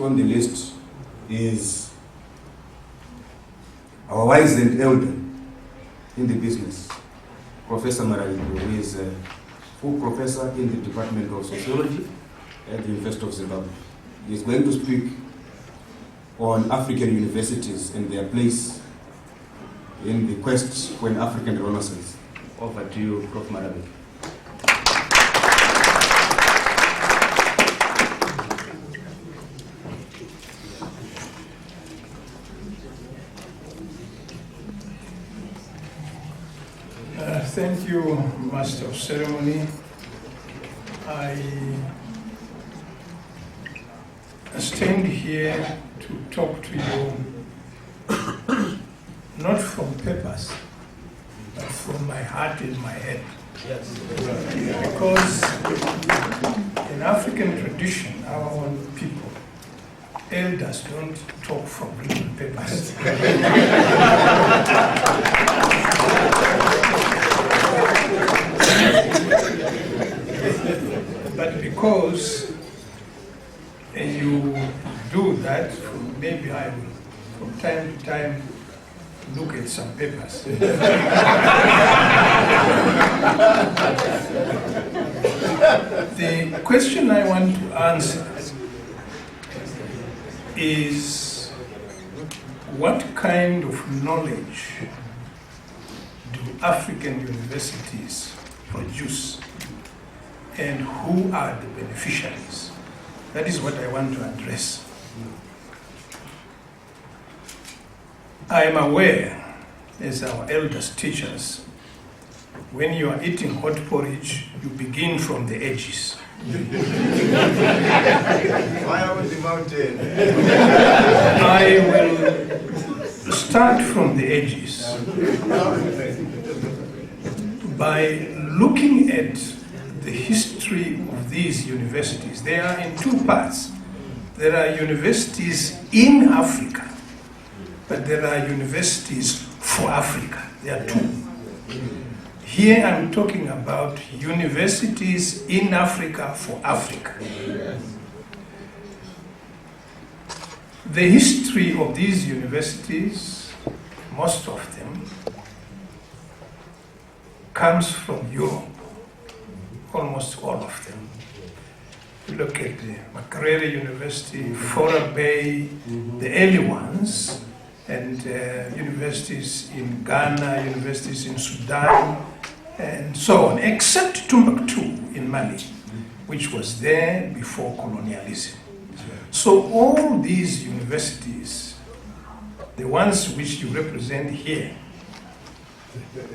on the list is our wise and elder in the business, Professor Maravi, who is a full professor in the Department of Sociology at the University of Zimbabwe. He is going to speak on African universities and their place in the quest for an African Renaissance. Over to you, Prof. Maravi. Thank you, Master of Ceremony. I stand here to talk to you not from papers, but from my heart and my head. Yes. Because in African tradition, our own people, elders don't talk from written papers. But because you do that, maybe I will, from time to time, look at some papers. The question I want to answer is, what kind of knowledge do African universities produce, and who are the beneficiaries? That is what I want to address. I am aware, as our elders teach us, when you are eating hot porridge, you begin from the edges. Fire on the mountain. I will start from the edges by looking at the history of these universities. They are in two parts. There are universities in Africa, but there are universities for Africa. There are two. Here I'm talking about universities in Africa for Africa. The history of these universities, most of them, comes from Europe, almost all of them. You look at the Makerere University, Fora Bay, the early ones, and universities in Ghana, universities in Sudan, and so on, except Timbuktu in Mali, which was there before colonialism. So all these universities, the ones which you represent here,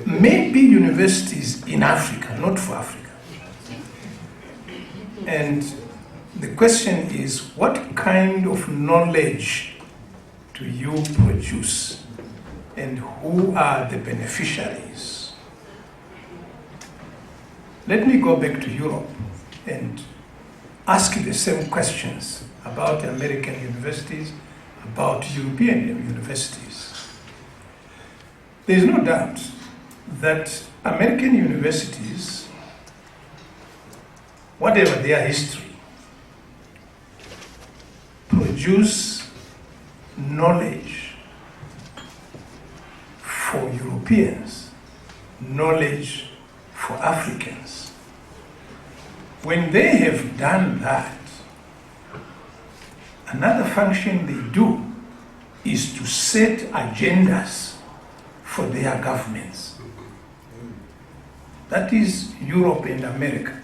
may be universities in Africa, not for Africa. And the question is, what kind of knowledge do you produce, and who are the beneficiaries? Let me go back to Europe and ask the same questions about American universities, about European universities. There is no doubt that American universities, whatever their history, produce knowledge for Europeans, knowledge for Africans. When they have done that, another function they do is to set agendas for their governments. That is Europe and America.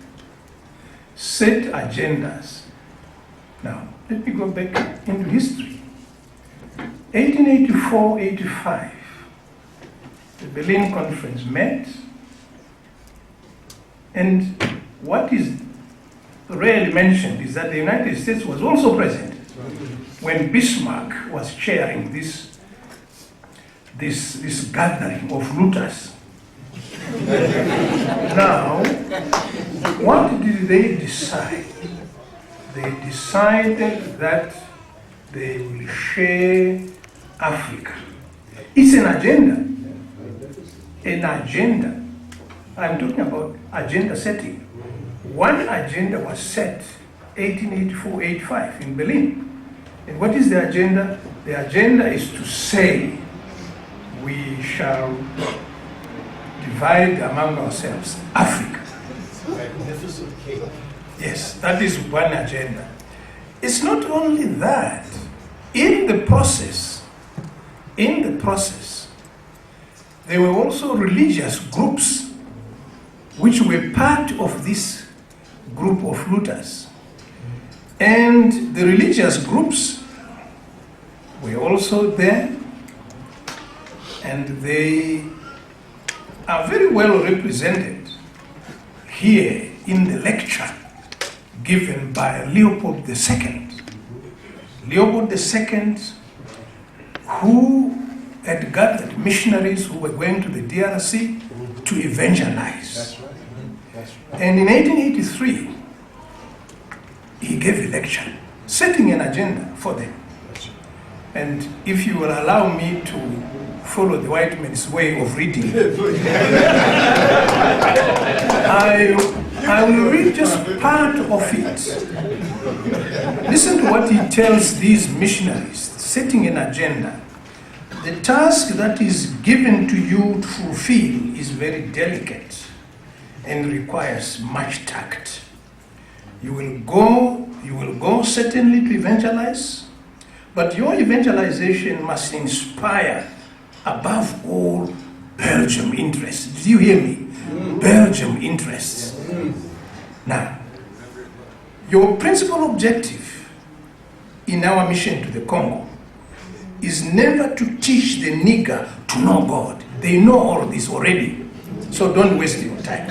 Set agendas. Now, let me go back into history. 1884-85, the Berlin Conference met, and what is rarely mentioned is that the United States was also present when Bismarck was chairing this gathering of looters. Now, what did they decide? They decided that they will share Africa. It's an agenda. An agenda. I'm talking about agenda setting. One agenda was set 1884-85 in Berlin. And what is the agenda? The agenda is to say we shall divide among ourselves Africa. Magnificent cake. Yes, that is one agenda. It's not only that. In the process, there were also religious groups which were part of this group of looters. And the religious groups were also there, and they are very well represented here in the lecture given by Leopold II. Leopold II, who had gathered missionaries who were going to the DRC to evangelize. That's right. That's right. And in 1883, he gave a lecture setting an agenda for them. And if you will allow me to follow the white man's way of reading, I will read just part of it. Listen to what he tells these missionaries, setting an agenda. The task that is given to you to fulfill is very delicate and requires much tact. You will go certainly to evangelize, but your evangelization must inspire, above all, Belgium interests. Did you hear me? Belgium interests. Now, your principal objective in our mission to the Congo is never to teach the nigger to know God. They know all of this already. So don't waste your time.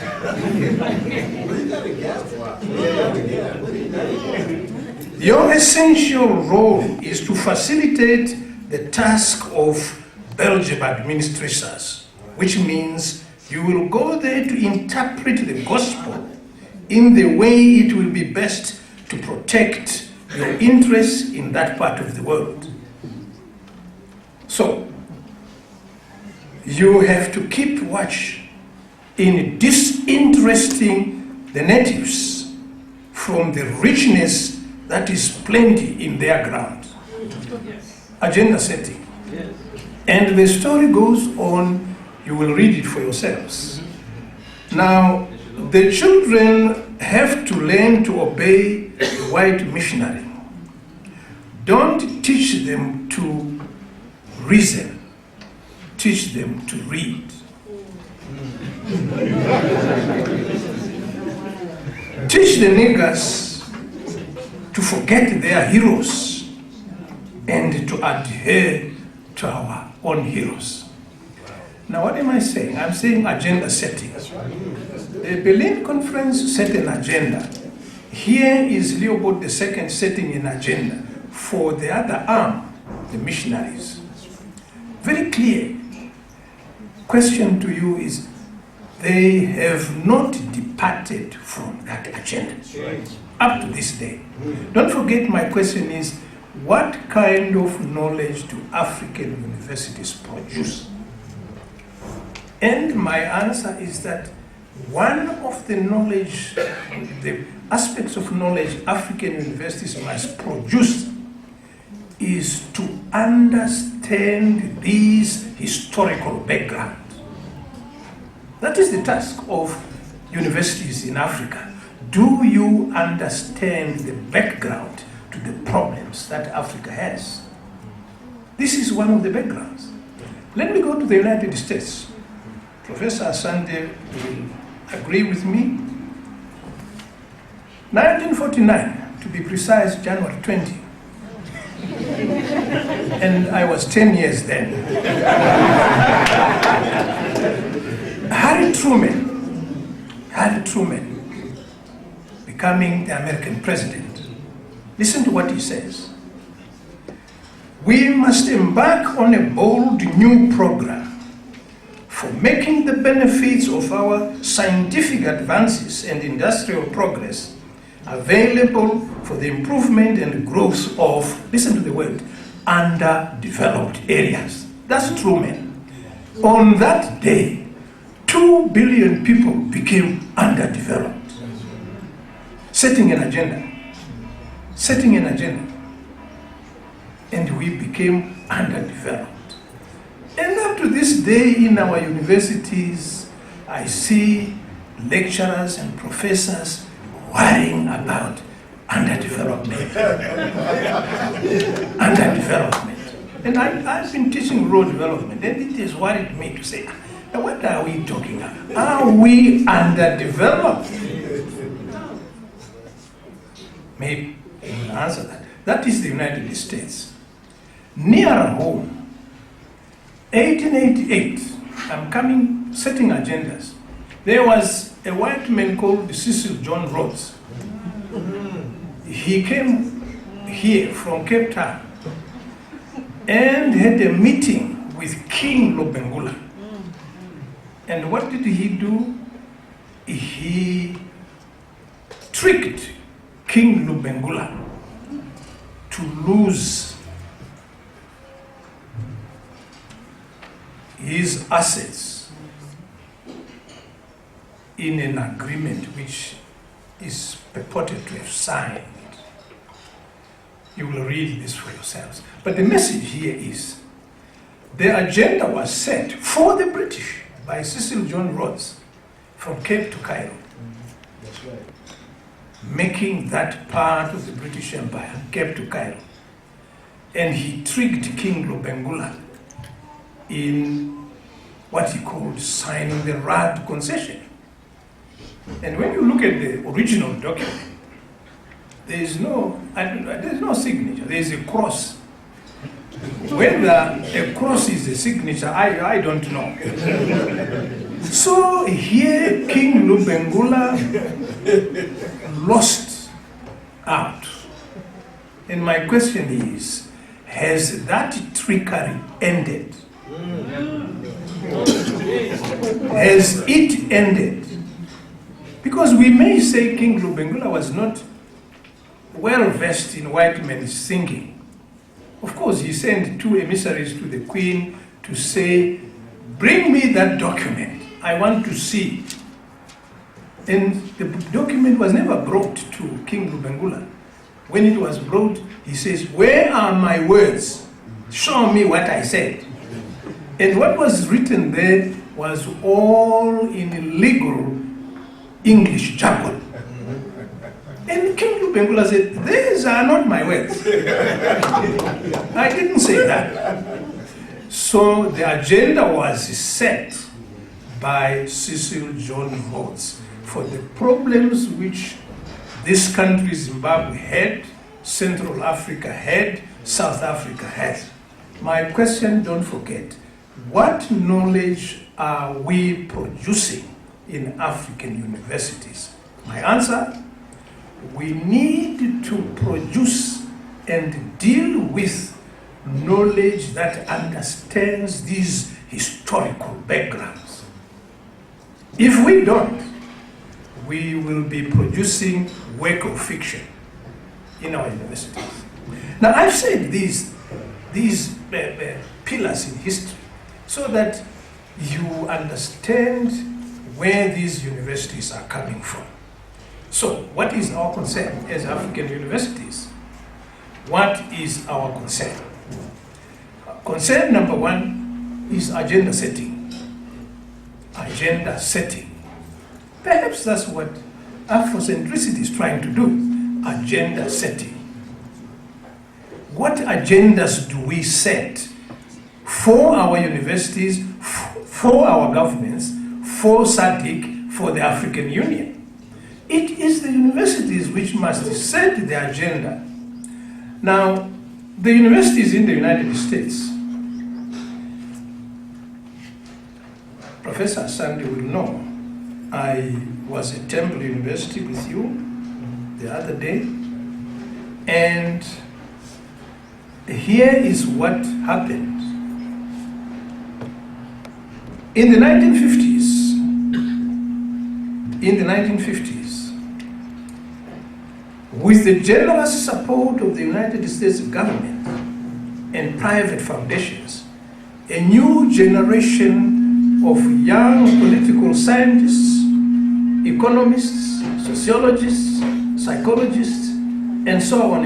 Your essential role is to facilitate the task of Belgium administrators, which means you will go there to interpret the gospel in the way it will be best to protect your interests in that part of the world. So, you have to keep watch in disinteresting the natives from the richness that is plenty in their ground. Agenda setting. And the story goes on, you will read it for yourselves. Now, the children have to learn to obey the white missionary. Don't teach them to reason, teach them to read. Teach the niggers to forget their heroes and to adhere to our own heroes. Now, what am I saying? I'm saying agenda setting. The Berlin Conference set an agenda. Here is Leopold II setting an agenda for the other arm, the missionaries. Very clear. Question to you is, they have not departed from that agenda up to this day. Don't forget, my question is, what kind of knowledge do African universities produce? And my answer is that one of the knowledge, the aspects of knowledge African universities must produce is to understand these historical background. That is the task of universities in Africa. Do you understand the background to the problems that Africa has? This is one of the backgrounds. Let me go to the United States. Professor Asante will agree with me. 1949, to be precise, January 20. And I was 10 years then. Harry Truman, becoming the American president. Listen to what he says. We must embark on a bold new program for making the benefits of our scientific advances and industrial progress available for the improvement and growth of, listen to the word, underdeveloped areas. That's Truman. On that day, 2 billion people became underdeveloped. Setting an agenda. and we became underdeveloped. And up to this day in our universities, I see lecturers and professors worrying about underdevelopment. Underdevelopment. And I've been teaching rural development, and it has worried me to say, now what are we talking about? Are we underdeveloped? Maybe you will answer that. That is the United States. Nearer home, 1888, I'm setting agendas. There was a white man called Cecil John Rhodes. He came here from Cape Town and had a meeting with King Lobengula. And what did he do? He tricked King Lobengula to lose his assets in an agreement which is purported to have signed. You will read this for yourselves. But the message here is, the agenda was set for the British by Cecil John Rhodes from Cape to Cairo. That's right. Making that part of the British Empire, Cape to Cairo. And he tricked King Lobengula in what he called signing the Rad concession. And when you look at the original document, there is no signature, there is a cross. Whether a cross is a signature, I don't know. So here King Lobengula lost out. And my question is, has that trickery ended? Has it ended? Because we may say King Lobengula was not well versed in white men's thinking. Of course, he sent 2 emissaries to the Queen to say, bring me that document, I want to see it. And the document was never brought to King Lobengula. When it was brought, he says, where are my words? Show me what I said. And what was written there was all in legal English jargon. And King Lobengula said, these are not my words. I didn't say that. So the agenda was set by Cecil John Rhodes for the problems which this country, Zimbabwe, had, Central Africa had, South Africa had. My question, don't forget, what knowledge are we producing in African universities? My answer, we need to produce and deal with knowledge that understands these historical backgrounds. If we don't, we will be producing work of fiction in our universities. Now, I've said these pillars in history so that you understand where these universities are coming from. So, what is our concern as African universities? What is our concern? Concern number 1 is agenda setting. Agenda setting. Perhaps that's what Afrocentricity is trying to do. Agenda setting. What agendas do we set for our universities, for our governments, for SADC, for the African Union? It is the universities which must set the agenda. Now, the universities in the United States, Professor Sandy will know, I was at Temple University with you the other day, and here is what happened. In the 1950s, with the generous support of the United States government and private foundations, a new generation of young political scientists, economists, sociologists, psychologists, and so on,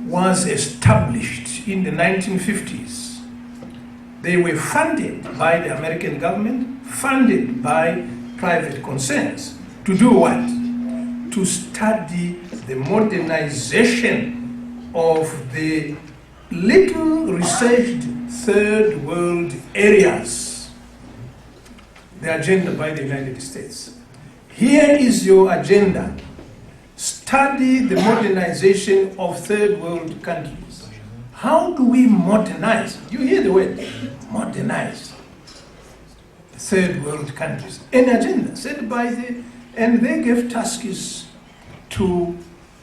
was established in the 1950s. They were funded by the American government, funded by private concerns. To do what? To study the modernization of the little researched third world areas. The agenda by the United States. Here is your agenda. Study the modernization of third world countries. How do we modernize? You hear the word, modernize. Third world countries. An agenda set by the, and they gave tasks to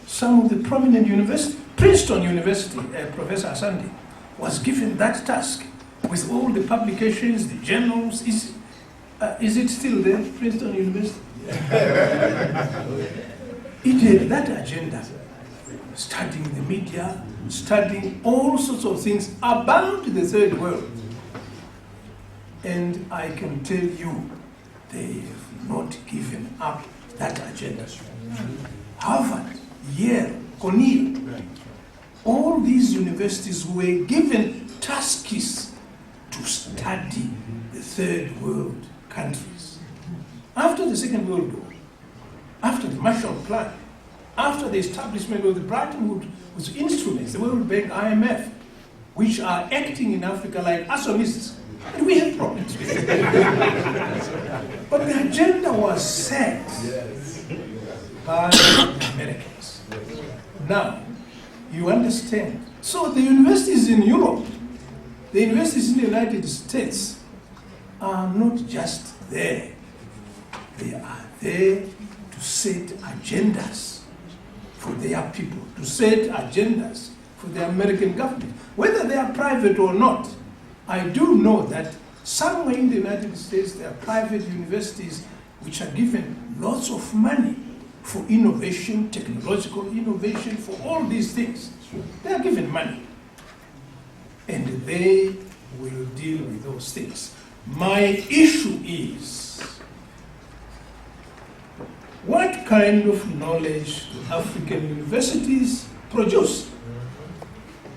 some of the prominent universities. Princeton University, Professor Asante, was given that task with all the publications, the journals. Is it still there, Princeton University? It had that agenda, studying the media, studying all sorts of things about the third world. And I can tell you, they have not given up that agenda. Harvard, Yale, Cornell, all these universities were given tasks to study the third world countries. After the Second World War, after the Marshall Plan, after the establishment of the Bretton Woods instruments, the World Bank, IMF, which are acting in Africa like arsonists, and we have problems with it. But the agenda was set by the Americans. Now, you understand. So the universities in Europe, the universities in the United States are not just there. They are there to set agendas for their people, to set agendas for the American government. Whether they are private or not, I do know that somewhere in the United States there are private universities which are given lots of money for innovation, technological innovation, for all these things. They are given money. And they will deal with those things. My issue is, what kind of knowledge do African universities produce?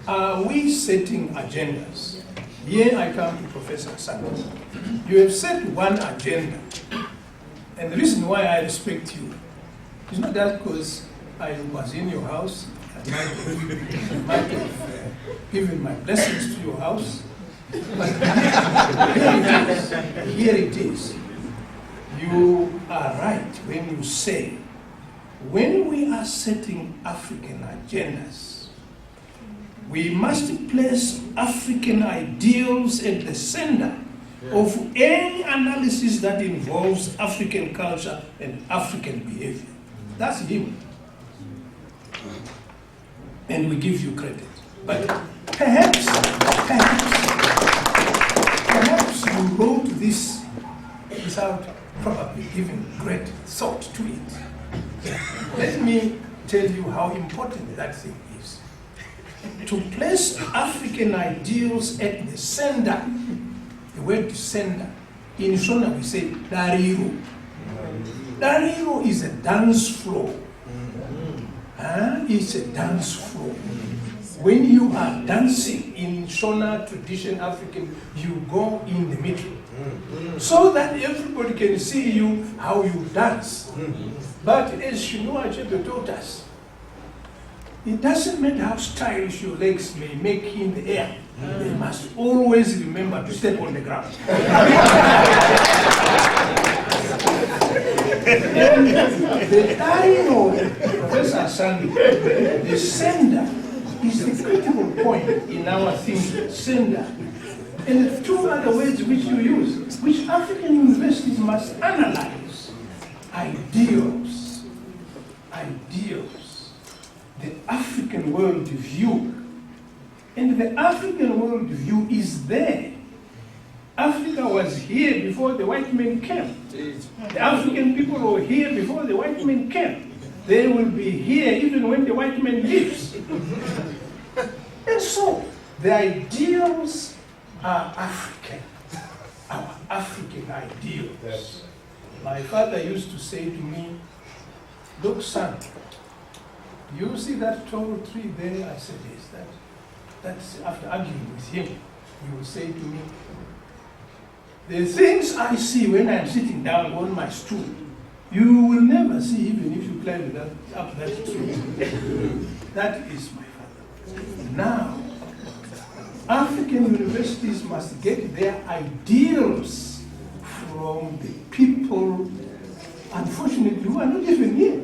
Are we setting agendas? Here I come to Professor Asante. You have set one agenda. And the reason why I respect you is not that because I was in your house, I might have given my blessings to your house. But here it is. You are right when you say, when we are setting African agendas, we must place African ideals at the center of any analysis that involves African culture and African behavior. That's him. And we give you credit. But perhaps you wrote this without probably giving great thought to it. Let me tell you how important that thing is. To place African ideals at the center, the word center, in Shona we say Dariro. Dariro is a dance floor. It's a dance floor. When you are dancing in Shona tradition African, you go in the middle. So that everybody can see you, how you dance. But as Chinua Achebe taught us, it doesn't matter how stylish your legs may make in the air. They must always remember to step on the ground. The Taino, Professor Asante, the sender is the critical point in our thinking, sender. And the two other words which you use, which African universities must analyze, ideals, the African worldview. And the African worldview is there. Africa was here before the white men came. The African people were here before the white men came. They will be here even when the white man leaves. And so, the ideals are African, our African ideals. Yes. My father used to say to me, look son, You see that tall tree there? I said, yes, that's after arguing with him. He will say to me, the things I see when I'm sitting down on my stool, you will never see even if you climb up that tree. That is my father. Now, African universities must get their ideals from the people, unfortunately, who are not even here.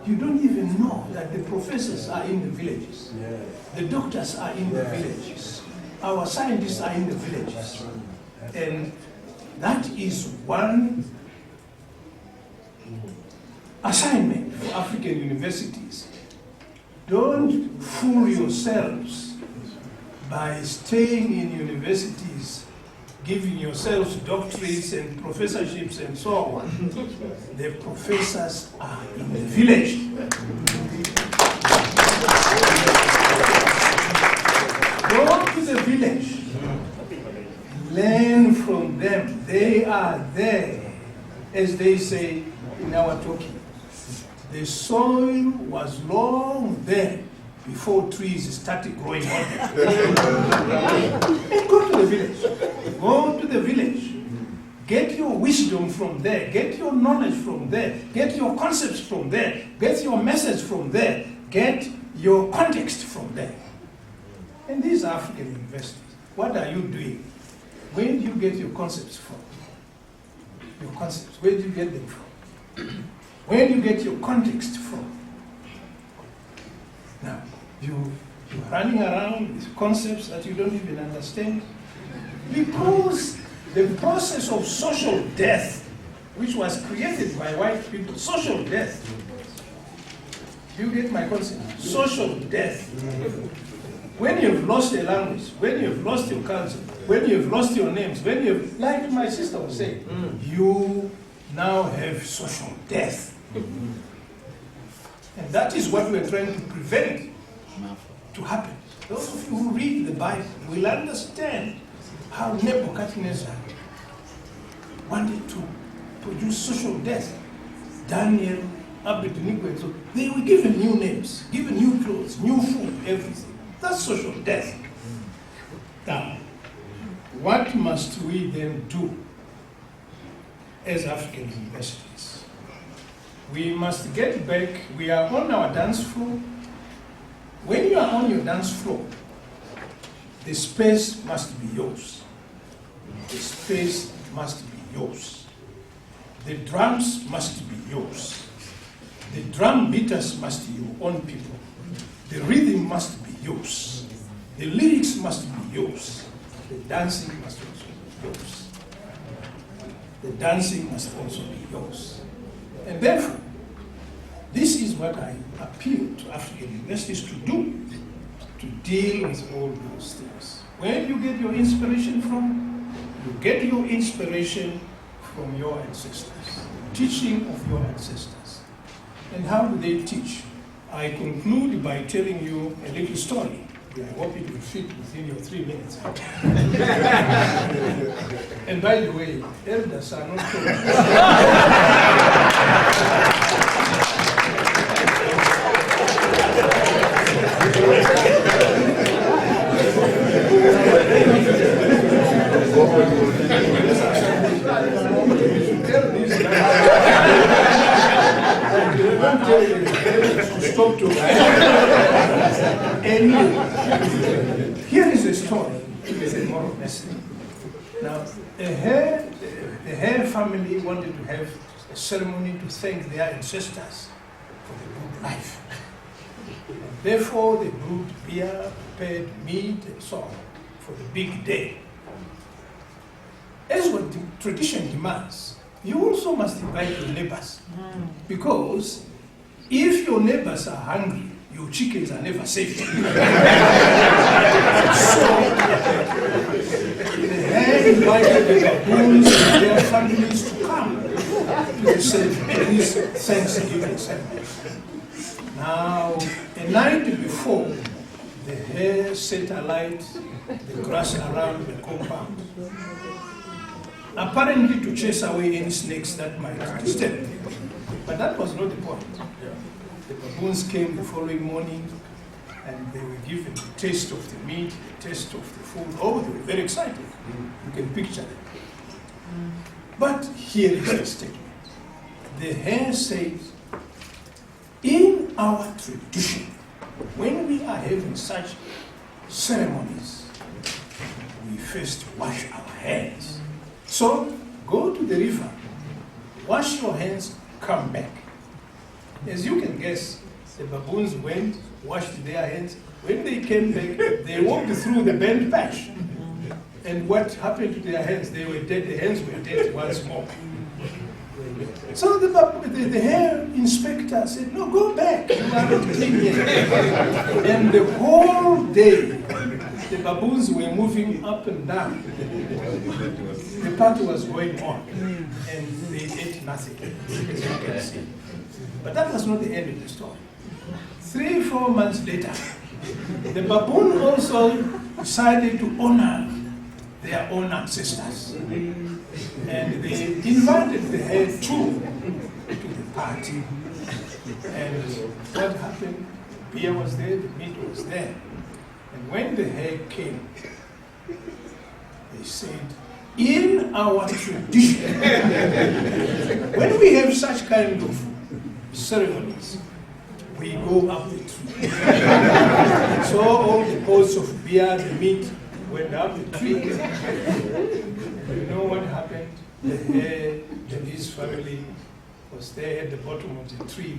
You don't even know that the professors are in the villages. Yeah. The doctors are in the villages. Our scientists are in the villages. And that is one assignment for African universities. Don't fool yourselves by staying in universities, giving yourselves doctorates and professorships and so on. The professors are in the village. Go to the village. Learn from them. They are there. As they say in our talking, the soil was long there before trees started growing on it. And go to the village. Go to the village. Get your wisdom from there. Get your knowledge from there. Get your concepts from there. Get your message from there. Get your context from there. And these are African universities. What are you doing? Where do you get your concepts from? Your concepts, where do you get them from? Where do you get your context from? Now, you're running around with concepts that you don't even understand, because the process of social death, which was created by white people, social death. Do you get my concept? Social death. When you've lost a language, when you've lost your culture, when you've lost your names, when you've, like my sister was saying, you now have social death. And that is what we're trying to prevent to happen. Those of you who read the Bible will understand how Nebuchadnezzar wanted to produce social death. Daniel, Abednego, and so they were given new names, given new clothes, new food, everything. That's social death. Now, what must we then do as African universities? We must get back. We are on our dance floor. When you are on your dance floor, the space must be yours. The space must be yours. The drums must be yours. The drum beaters must be your own people. The rhythm must be yours. The lyrics must be yours. The dancing must also be yours. The dancing must also be yours. And therefore, this is what I appeal to African universities to do, to deal with all those things. Where do you get your inspiration from? You get your inspiration from your ancestors, teaching of your ancestors. And how do they teach? I conclude by telling you a little story. I hope it will fit within your 3 minutes. And by the way, elders are not told. Stop to anyway, here is a story with a moral message. Now, the Hare family wanted to have a ceremony to thank their ancestors for the good life. And therefore, they brewed beer, prepared meat, and so on for the big day. As what the tradition demands, you also must invite your neighbors. Because if your neighbors are hungry, your chickens are never safe. So, they had invited the baboons and their families to come to this Thanksgiving ceremony. Now, a night before, the hare set alight the grass around the compound, apparently to chase away any snakes that might disturb them. But that was not the point. The baboons came the following morning, and they were given the taste of the meat, the taste of the food. Oh, they were very excited. You can picture them. But here is the statement. The hare said, in our tradition, when we are having such ceremonies, we first wash our hands. So go to the river, wash your hands, come back. As you can guess, the baboons went, washed their hands. When they came back, they walked through the burnt patch. And what happened to their hands? They were dead, the hands were dead once more. So the hare inspector said, no, go back, you are not clean yet. And the whole day, the baboons were moving up and down. The party was going on, and they ate nothing, as you can see. But that was not the end of the story. 3-4 months later, the baboon also decided to honor their own ancestors. And they invited the hare too to the party. And what happened? Beer was there, the meat was there. And when the hare came, they said, in our tradition, when we have such kind of ceremonies, we go up the tree. So all the pots of beer, the meat, went up the tree. You know what happened? The hare and his family was there at the bottom of the tree,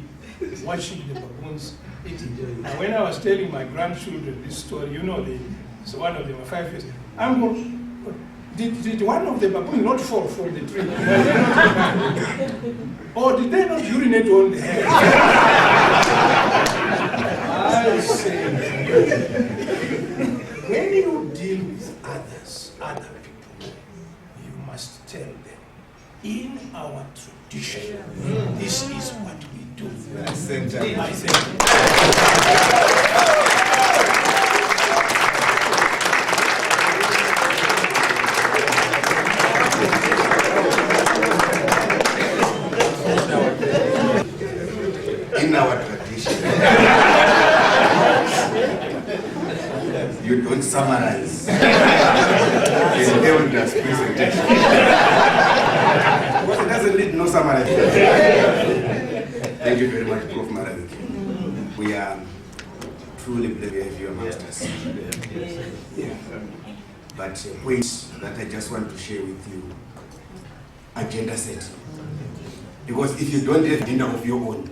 watching the baboons eating. And when I was telling my grandchildren this story, you know, so one of them was 5 years. Uncle, did one of the baboons not fall from the tree? Or did they not urinate on the hare? I say, when you deal with others, other people, you must tell them, in our tradition, this is what we do. I think. In our tradition, you don't summarize in Elders' presentation. Because it doesn't need no summarization. Thank you very much, Prof. Maraviki. We are truly blessed to have you amongst us. But points that I just want to share with you, agenda setting. Because if you don't have agenda of your own,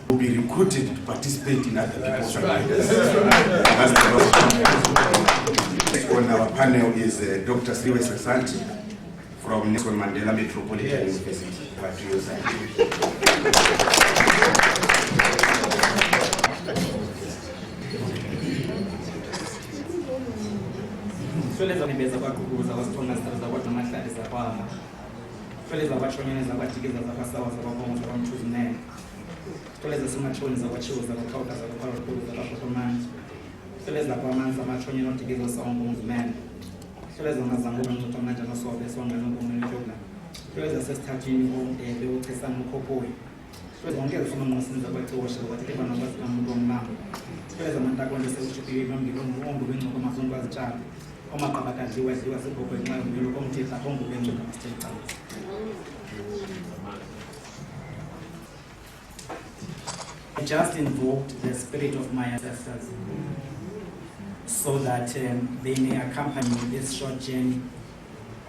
will be recruited to participate in other people's agendas. On our panel is Dr. Sriwe Sasanti from Nelson Mandela Metropolitan University, Part2. Toleza simachoni zakwachiwo zakwakauka zakwakwalukhulu zakwafotomani toleza kwamanzi amachonye notikizo sawongo mzimene toleza ngazangulo mtotomanja nosobe songa nongomenitola toleza sesithathini omdebe uchesana ukhophoyi toleza ngeke soma ngosinza kwathiwosha kwathikeba nokwazika umuntu womlamo toleza amantakonde sewushiphiwe nomngilongo bengcoko mazungu azitshala omaqabakadliwa edliwa sibhobho enxa yomlilo komthetha bongo bengcoko amasithetha. I just invoked the spirit of my ancestors so that they may accompany this short journey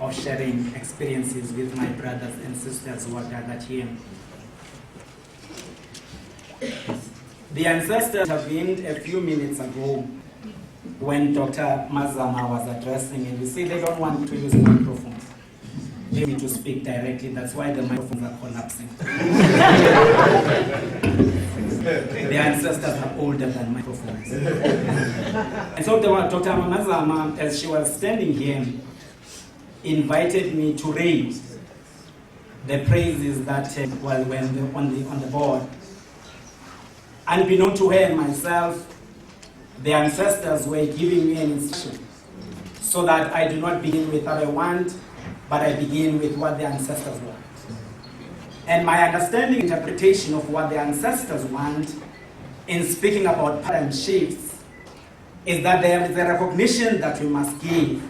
of sharing experiences with my brothers and sisters who are gathered here. The ancestors intervened a few minutes ago when Dr. Mazama was addressing, and you see they don't want to use microphones. They need to speak directly, that's why the microphones are collapsing. The ancestors are older than microphones. And so Dr. Mazama, as she was standing here, invited me to raise the praises that were on the board. Unbeknown to her and myself, the ancestors were giving me an instruction so that I do not begin with what I want, but I begin with what the ancestors want. And my understanding, interpretation of what the ancestors want in speaking about paradigm shifts is that there is a recognition that we must give.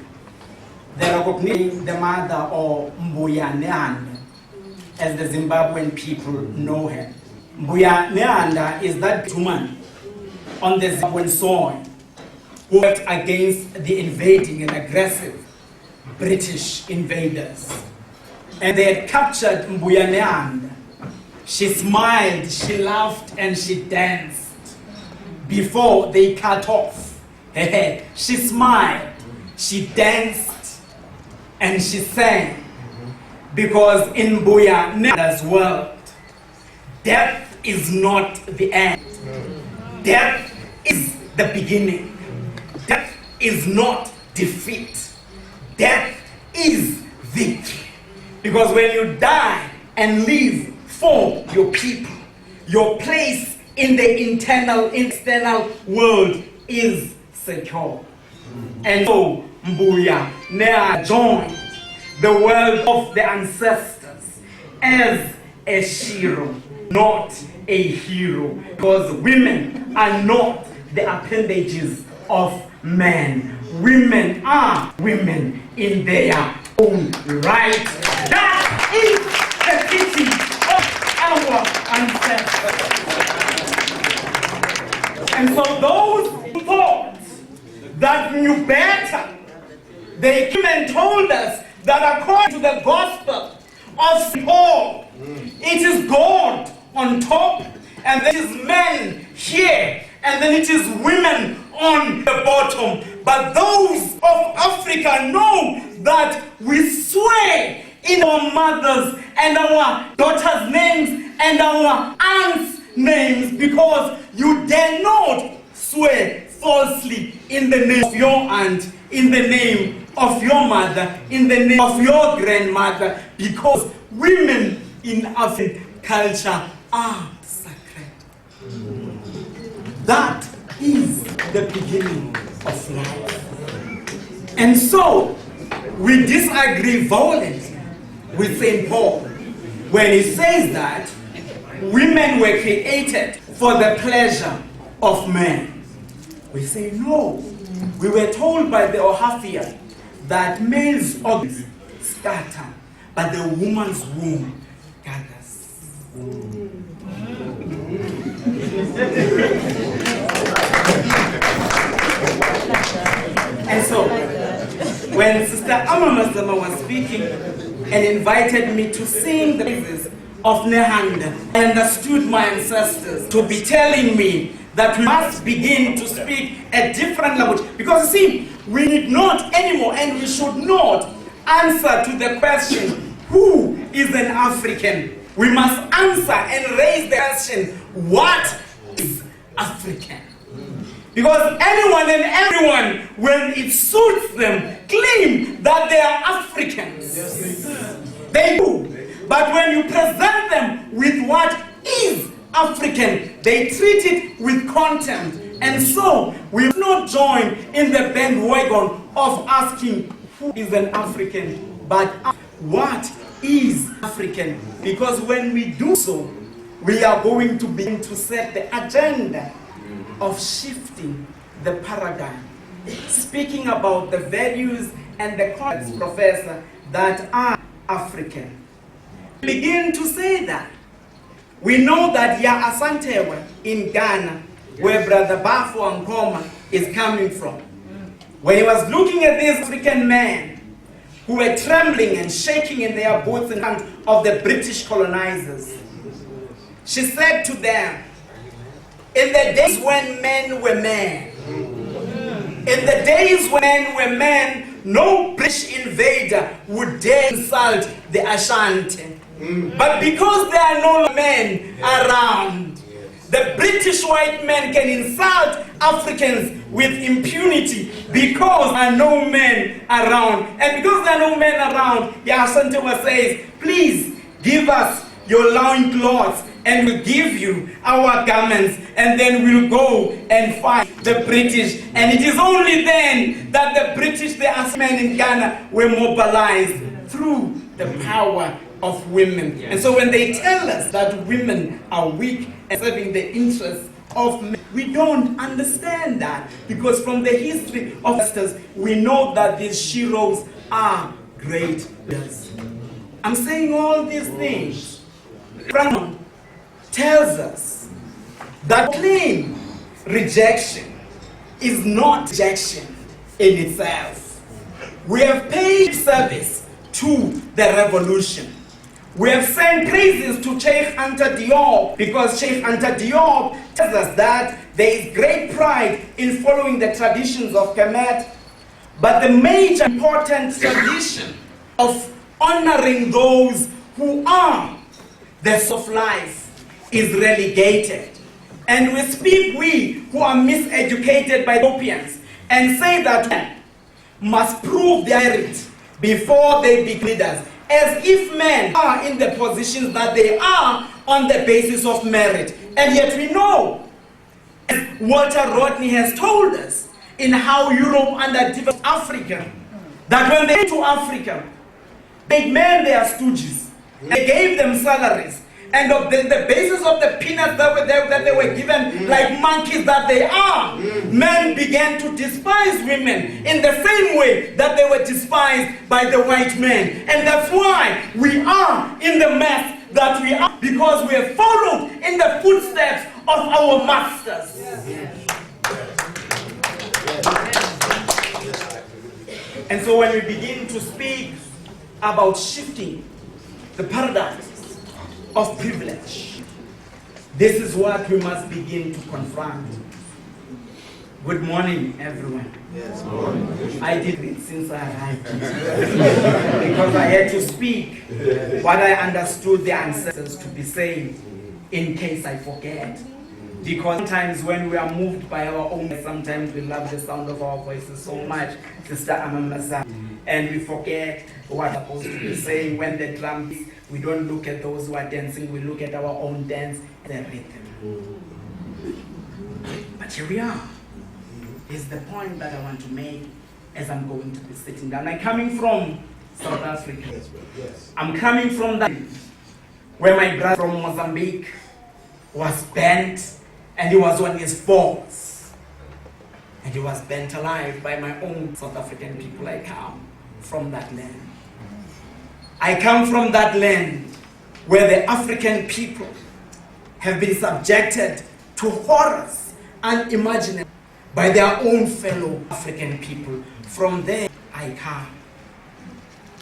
The recognition the mother or Mbuya Neanda, as the Zimbabwean people know her. Mbuya Neanda is that woman on the Zimbabwean soil who worked against the invading and aggressive British invaders. And they had captured Mbuya Neanda. She smiled, she laughed, and she danced before they cut off her head. She smiled, she danced, and she sang. Because in Mbuya Neanda's world, death is not the end. Death is the beginning. Death is not defeat. Death is victory. Because when you die and live for your people, your place in the external world is secure. And so Mbuya Neanda joined the world of the ancestors as a shiro, not a hero. Because women are not the appendages of men. Women are women in their own right. That is the teaching of our ancestors. And so those who thought that knew better, they came and told us that according to the gospel of Paul, it is God on top, and there is men here, and then it is women on the bottom. But those of Africa know that we swear in our mothers and our daughters' names and our aunts' names, because you dare not swear falsely in the name of your aunt, in the name of your mother, in the name of your grandmother, because women in African culture are sacred. That is the beginning of life. And so, we disagree violently with St. Paul when he says that women were created for the pleasure of men. We say no. We were told by the Ohafia that male's organs scatter, but the woman's womb gathers. And so, when Sister Amamazama was speaking and invited me to sing the praises of Neanda, I understood my ancestors to be telling me that we must begin to speak a different language. Because you see, we need not anymore, and we should not answer to the question, who is an African? We must answer and raise the question, what is African? Because anyone and everyone, when it suits them, claim that they are Africans. Yes. They do. But when you present them with what is African, they treat it with contempt. And so, we will not join in the bandwagon of asking who is an African, but what is African? Because when we do so, we are going to begin to set the agenda of shifting the paradigm, speaking about the values and the concepts, Professor, that are African. Begin to say that. We know that Ya Asantewa in Ghana, where Brother Bafo Ankoma is coming from, when he was looking at these African men who were trembling and shaking in their boots in front of the British colonizers, she said to them, in the days when men were men, in the days when men were men, no British invader would dare insult the Ashanti. But because there are no men around, the British white men can insult Africans with impunity because there are no men around. And because there are no men around, Yasantewa says, please give us your loincloths and we'll give you our garments, and then we'll go and fight the British. And it is only then that the British, the men in Ghana, were mobilized through the power of women. And so when they tell us that women are weak and serving the interests of men, we don't understand that, because from the history of sisters, we know that these sheroes are great leaders. I'm saying all these things. Brown tells us that claim rejection is not rejection in itself. We have paid service to the revolution. We have sent praises to Sheikh Anta Diop, because Sheikh Anta Diop tells us that there is great pride in following the traditions of Kemet, but the major important tradition of honoring those who are the source of life is relegated. And we speak, we who are miseducated by Ethiopians, and say that men must prove their merit before they become leaders, as if men are in the positions that they are on the basis of merit. And yet we know, as Walter Rodney has told us, in how Europe underdeveloped Africa, that when they came to Africa, they made their stooges, they gave them salaries, and on the basis of the peanuts that they were given, like monkeys that they are, men began to despise women in the same way that they were despised by the white men. And that's why we are in the mess that we are, because we have followed in the footsteps of our masters. And so when we begin to speak about shifting the paradigms of privilege, this is what we must begin to confront. Good morning, everyone. Yes. I did it since I arrived because I had to speak what I understood the ancestors to be saying in case I forget. Because sometimes when we are moved by our own, sometimes we love the sound of our voices so much, Sister Amamasa, and we forget what we're supposed to be saying. When the drum beats, we don't look at those who are dancing, we look at our own dance and rhythm. But here we are. Is the point that I want to make as I'm going to be sitting down. I'm coming from South Africa. Yes. I'm coming from that where my brother from Mozambique was burnt, and he was on his falls. And he was burnt alive by my own South African people. I come from that land. I come from that land where the African people have been subjected to horrors unimaginable by their own fellow African people. From there I come.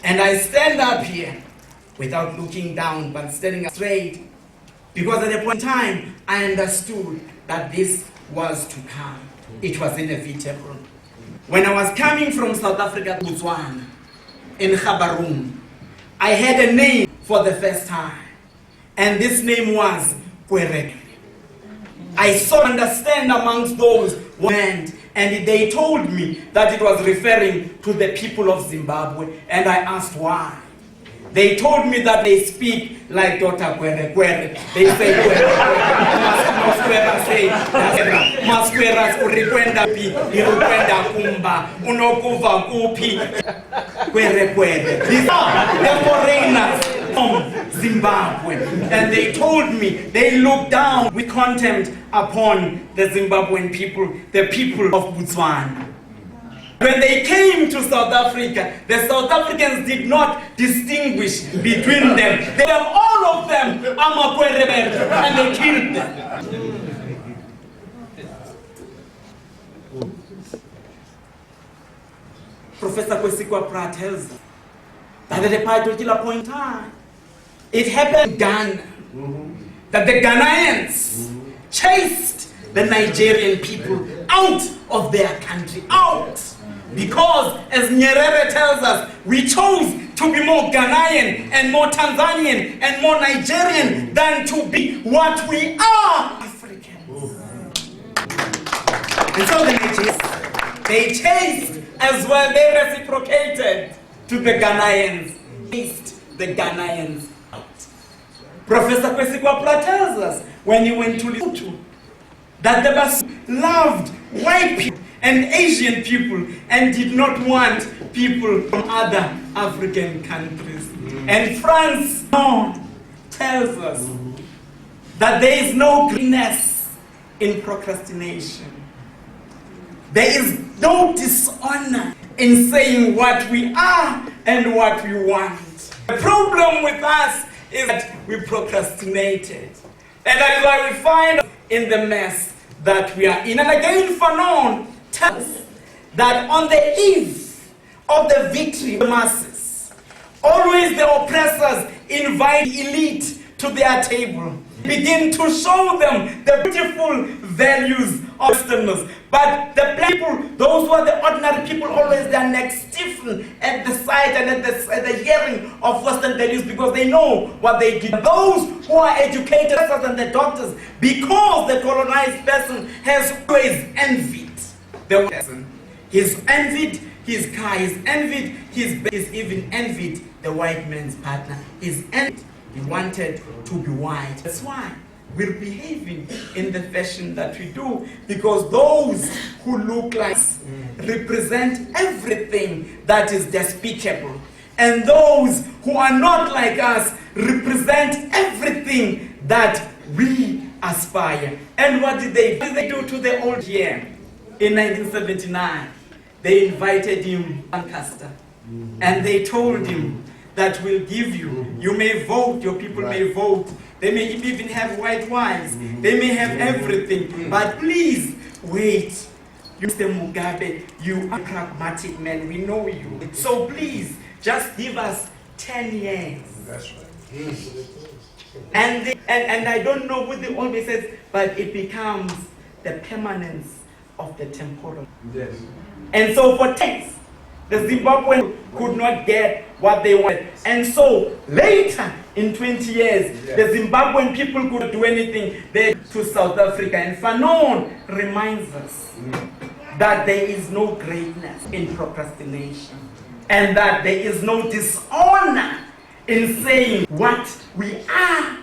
And I stand up here without looking down, but standing up straight, because at a point in time I understood that this was to come. It was inevitable. When I was coming from South Africa to Botswana, in Gaborone, I had a name for the first time, and this name was Kwerek. I saw understand amongst those went, and they told me that it was referring to the people of Zimbabwe, and I asked why. They told me that they speak like Dr. Kwere Kwere. They say Kwere Kwere. Say Masquera Urikwenda Pi, Irukwenda Kumba, Unokuva Kupi, Kwere Kwere. These are the foreigners from Zimbabwe. And they told me, they looked down with contempt upon the Zimbabwean people, the people of Botswana. When they came to South Africa, the South Africans did not distinguish between them. They were all of them Amakwereber, and they killed them. Professor Kwesikwa Pratt tells us that at a particular point in time, it happened in Ghana, that the Ghanaians chased the Nigerian people out of their country, out. Because, as Nyerere tells us, we chose to be more Ghanaian and more Tanzanian and more Nigerian than to be what we are, Africans. And so they chased as well, they reciprocated to the Ghanaians, chased the Ghanaians out. Professor Kwesikwa Pratt tells us, when he went to Lesotho, that the Basotho loved white people and Asian people and did not want people from other African countries. And France tells us that there is no greenness in procrastination. There is no dishonor in saying what we are and what we want. The problem with us is that we procrastinated. And that is why we find in the mess that we are in. And again, Fanon tells us that on the eve of the victory of the masses, always the oppressors invite elite to their table, begin to show them the beautiful values of Westerners. But the people, those who are the ordinary people, always their necks stiffen at the sight and at the hearing of Western values, because they know what they did. Those who are educated than the doctors, because the colonized person has always envied the person. He's envied his car, he's envied he's even envied the white man's partner. He's envied. He wanted to be white. That's why we're behaving in the fashion that we do, because those who look like us represent everything that is despicable, and those who are not like us represent everything that we aspire. And what did they do to the old year? In 1979, they invited him to Lancaster, and they told him that we'll give you, you may vote, your people may vote, they may even have white wives, they may have everything, but please wait. Mr. Mugabe, you are a pragmatic man, we know you. So please, just give us 10 years. That's right. And I don't know what the always says, but it becomes the permanence of the temporal. Yes. And so for 10, the Zimbabweans could not get what they wanted. And so later, in 20 years, the Zimbabwean people could do anything. They to South Africa. And Fanon reminds us that there is no greatness in procrastination, and that there is no dishonor in saying what we are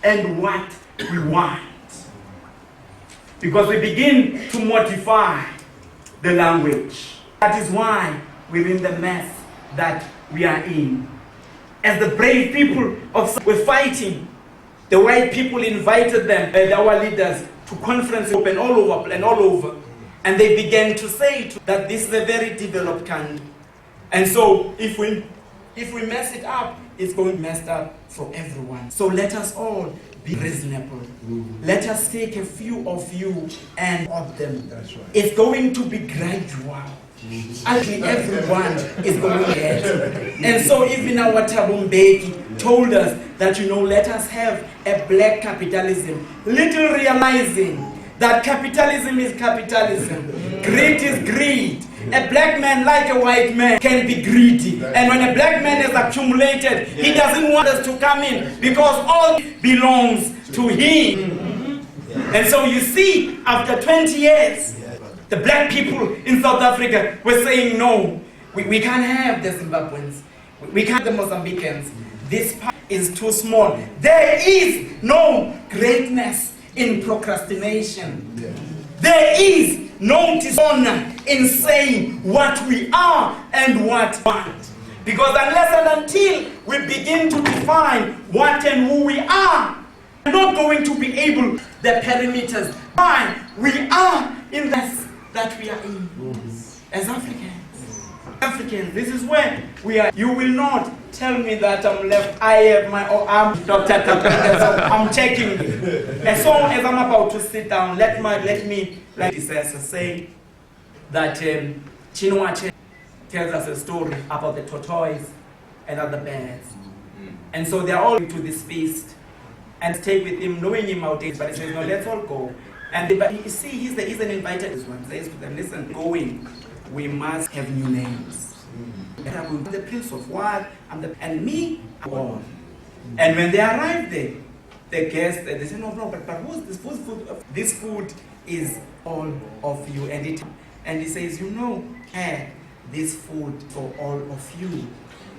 and what we want. Because we begin to modify the language. That is why we're in the mess that we are in. As the brave people were fighting, the white people invited them and our leaders to conferences and all over. And they began to say that this is a very developed country. And so if we mess it up, it's going to be messed up for everyone. So let us all be reasonable. Let us take a few of you and of them. That's right. It's going to be gradual. Actually, everyone is going to get. And so even our Thabo Mbeki told us that, let us have a black capitalism, little realizing that capitalism is capitalism. Greed is greed. A black man, like a white man, can be greedy. And when a black man has accumulated, he doesn't want us to come in, because all belongs to him. And so you see, after 20 years, the black people in South Africa were saying, no, we can't have the Zimbabweans. We can't have the Mozambicans. This part is too small. There is no greatness in procrastination. There is no dishonor in saying what we are and what we want. Because unless and until we begin to define what and who we are, we're not going to be able, the perimeters, why we are in this that we are in as Africans. Africans, this is where we are. You will not tell me that I'm left. I have my own arm, Dr. Tapenda, so I'm checking. As soon as I'm about to sit down, let me, like this say, that Chinua tells us a story about the tortoise and other bears. And so they're all to this feast and stay with him, knowing him out there, but he says, no, let's all go. But you see, he's an invited one. Says to them, listen, going, we must have new names. I'm the Prince of what? And me, all. And when they arrive there, the guests, they say, no, but who's this food? This food is all of you. And he says, this food for all of you.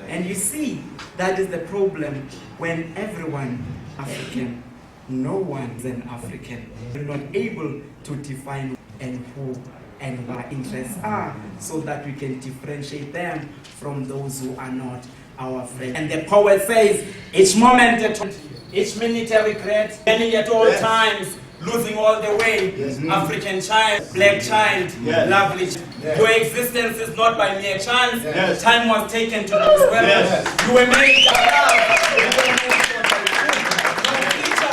And you see, that is the problem when everyone African. No one's an African. We're not able to define and who and what interests are, so that we can differentiate them from those who are not our friend. And the poet says, each moment, each minute a regret, ending at all times, losing all the way. African child, black child, lovely child. Your existence is not by mere chance. Time was taken to this world. You were made for love. You were made for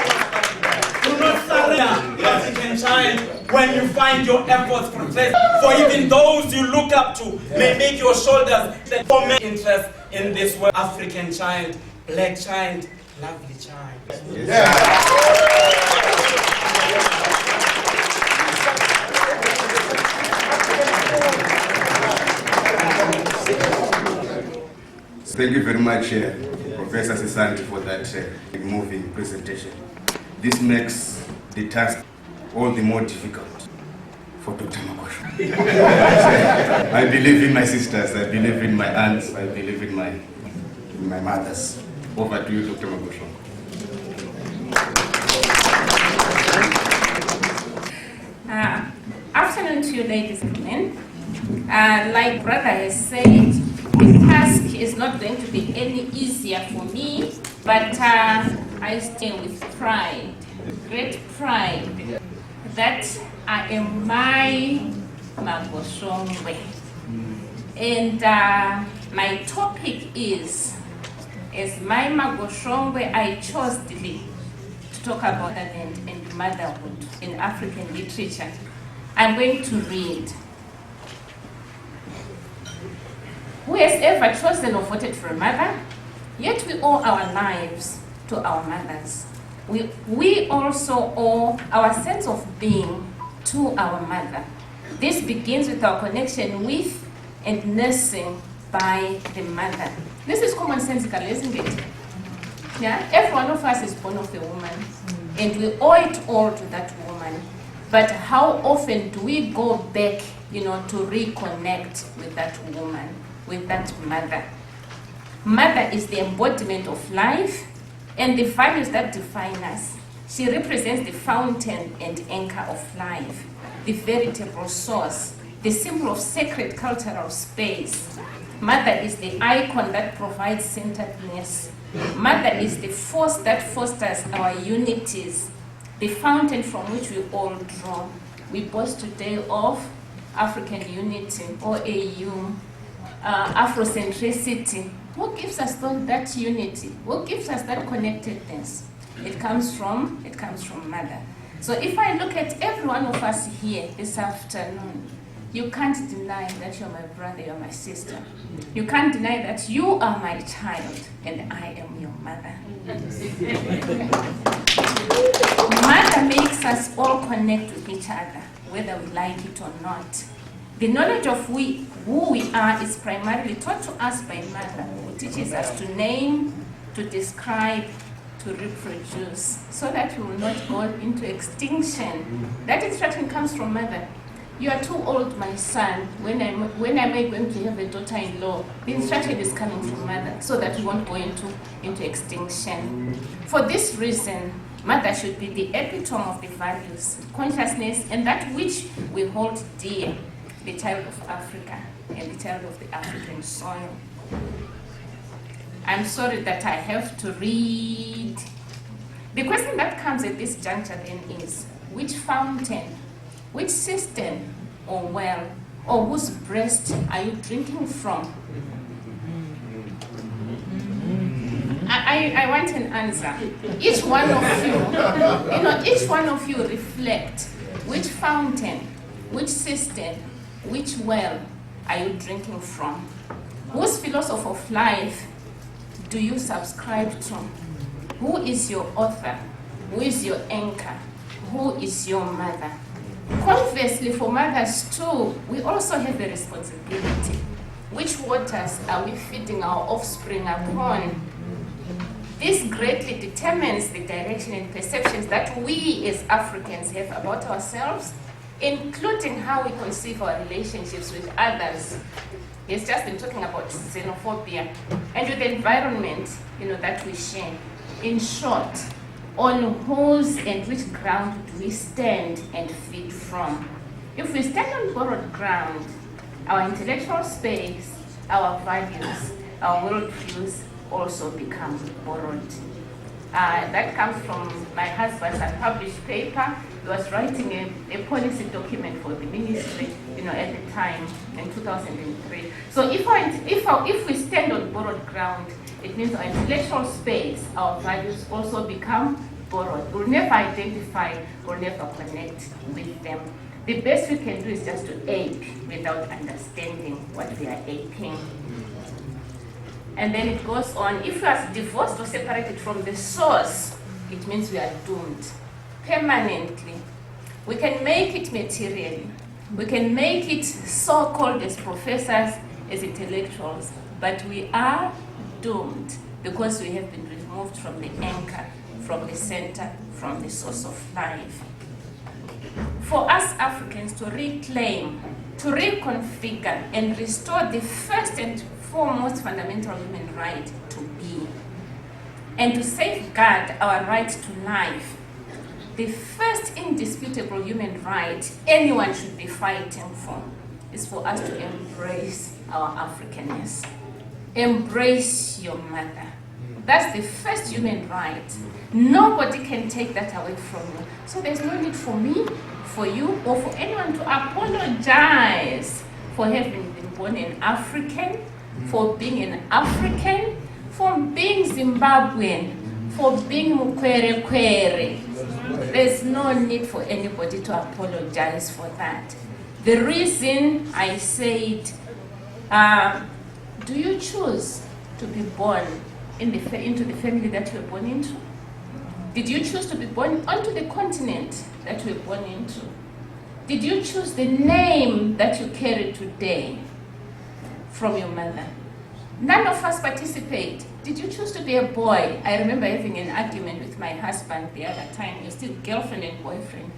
do not surrender, African child, when you find your efforts progress. For even those you look up to may make your shoulders for interest in this world. African child, black child, lovely child. Thank you very much, Professor Sisanti, for that moving presentation. This makes the task all the more difficult for Dr. Magosho. I believe in my sisters, I believe in my aunts, I believe in my mothers. Over to you, Dr. Magosho. Afternoon to you, ladies and gentlemen. Like brother has said, the task is not going to be any easier for me, but I stay with pride, great pride, that I am my Magoshongwe. And my topic is, as my Magoshongwe, I chose today to talk about land and motherhood in African literature. I'm going to read. Who has ever chosen or voted for a mother? Yet we owe our lives to our mothers. We also owe our sense of being to our mother. This begins with our connection with and nursing by the mother. This is commonsensical, isn't it? Yeah? Every one of us is born of a woman, and we owe it all to that woman. But how often do we go back, to reconnect with that woman, with that mother? Mother is the embodiment of life and the values that define us. She represents the fountain and anchor of life, the veritable source, the symbol of sacred cultural space. Mother is the icon that provides centeredness. Mother is the force that fosters our unities, the fountain from which we all draw. We boast today of African unity, or AU, Afrocentricity. What gives us that unity? What gives us that connectedness? It comes from mother. So if I look at every one of us here this afternoon, you can't deny that you're my brother, you're my sister. You can't deny that you are my child and I am your mother. Mother makes us all connect with each other, whether we like it or not. The knowledge of who we are is primarily taught to us by mother, who teaches us to name, to describe, to reproduce, so that we will not go into extinction. That instruction comes from mother. You are too old, my son. When am I going to have a daughter-in-law? The instruction is coming from mother, so that we won't go into extinction. For this reason, mother should be the epitome of the values, consciousness, and that which we hold dear, the child of Africa and the child of the African soil. I'm sorry that I have to read. The question that comes at this juncture then is, which fountain, which cistern or well, or whose breast are you drinking from? I want an answer. Each one of you reflect which fountain, which cistern, which well are you drinking from? Whose philosophy of life do you subscribe to? Who is your author? Who is your anchor? Who is your mother? Conversely, for mothers too, we also have a responsibility. Which waters are we feeding our offspring upon? This greatly determines the direction and perceptions that we as Africans have about ourselves, including how we conceive our relationships with others. He's just been talking about xenophobia and with the environment, that we share. In short, on whose and which ground do we stand and feed from? If we stand on borrowed ground, our intellectual space, our values, our worldviews also become borrowed. That comes from my husband's unpublished paper. He was writing a policy document for the ministry, at the time in 2003. So if we stand on borrowed ground, it means our intellectual space, our values also become borrowed. We'll never identify, we'll never connect with them. The best we can do is just to ape without understanding what we are aping. And then it goes on, if we are divorced or separated from the source, it means we are doomed permanently. We can make it materially. We can make it so-called as professors, as intellectuals, but we are doomed because we have been removed from the anchor, from the center, from the source of life. For us Africans to reclaim, to reconfigure and restore the first and foremost fundamental human right to be, and to safeguard our right to life, the first indisputable human right anyone should be fighting for is for us to embrace our Africanness. Embrace your mother. That's the first human right. Nobody can take that away from you. So there's no need for me, for you, or for anyone to apologize for having been born an African, for being an African, for being Zimbabwean, for being Mukwere. There's no need for anybody to apologize for that. The reason I said, do you choose to be born into the family that you were born into? Did you choose to be born onto the continent that you were born into? Did you choose the name that you carry today from your mother? None of us participate. Did you choose to be a boy? I remember having an argument with my husband the other time. You're still girlfriend and boyfriend.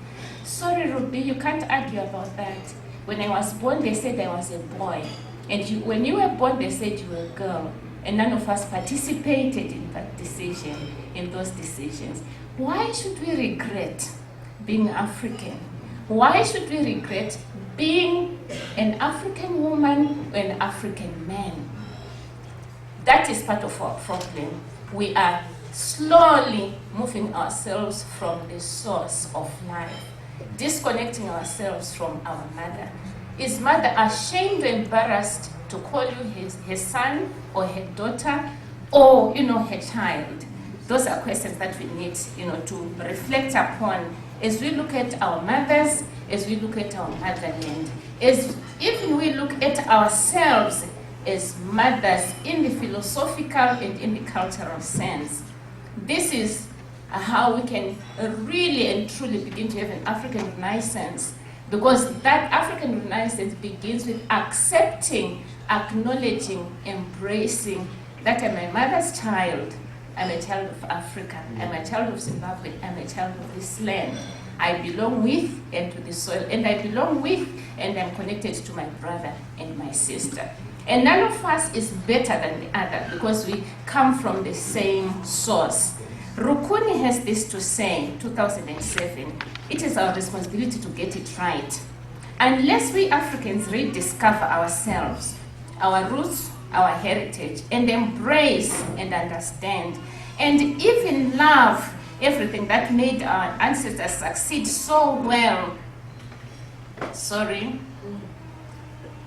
Sorry, Ruby, you can't argue about that. When I was born, they said I was a boy. And when you were born, they said you were a girl. And none of us participated in that decision, in those decisions. Why should we regret being African? Why should we regret being an African woman or an African man? That is part of our problem. We are slowly moving ourselves from the source of life, disconnecting ourselves from our mother. Is mother ashamed or embarrassed to call you her son or her daughter or, her child? Those are questions that we need, to reflect upon as we look at our mothers, as we look at our motherland, as even we look at ourselves as mothers in the philosophical and in the cultural sense. This is how we can really and truly begin to have an African Renaissance, because that African Renaissance begins with accepting, acknowledging, embracing that I'm my mother's child, I'm a child of Africa, I'm a child of Zimbabwe, I'm a child of this land. I belong with and to the soil, and I belong with and I'm connected to my brother and my sister. And none of us is better than the other because we come from the same source. Rukuni has this to say, 2007, it is our responsibility to get it right. Unless we Africans rediscover ourselves, our roots, our heritage, and embrace and understand, and even love everything that made our ancestors succeed so well,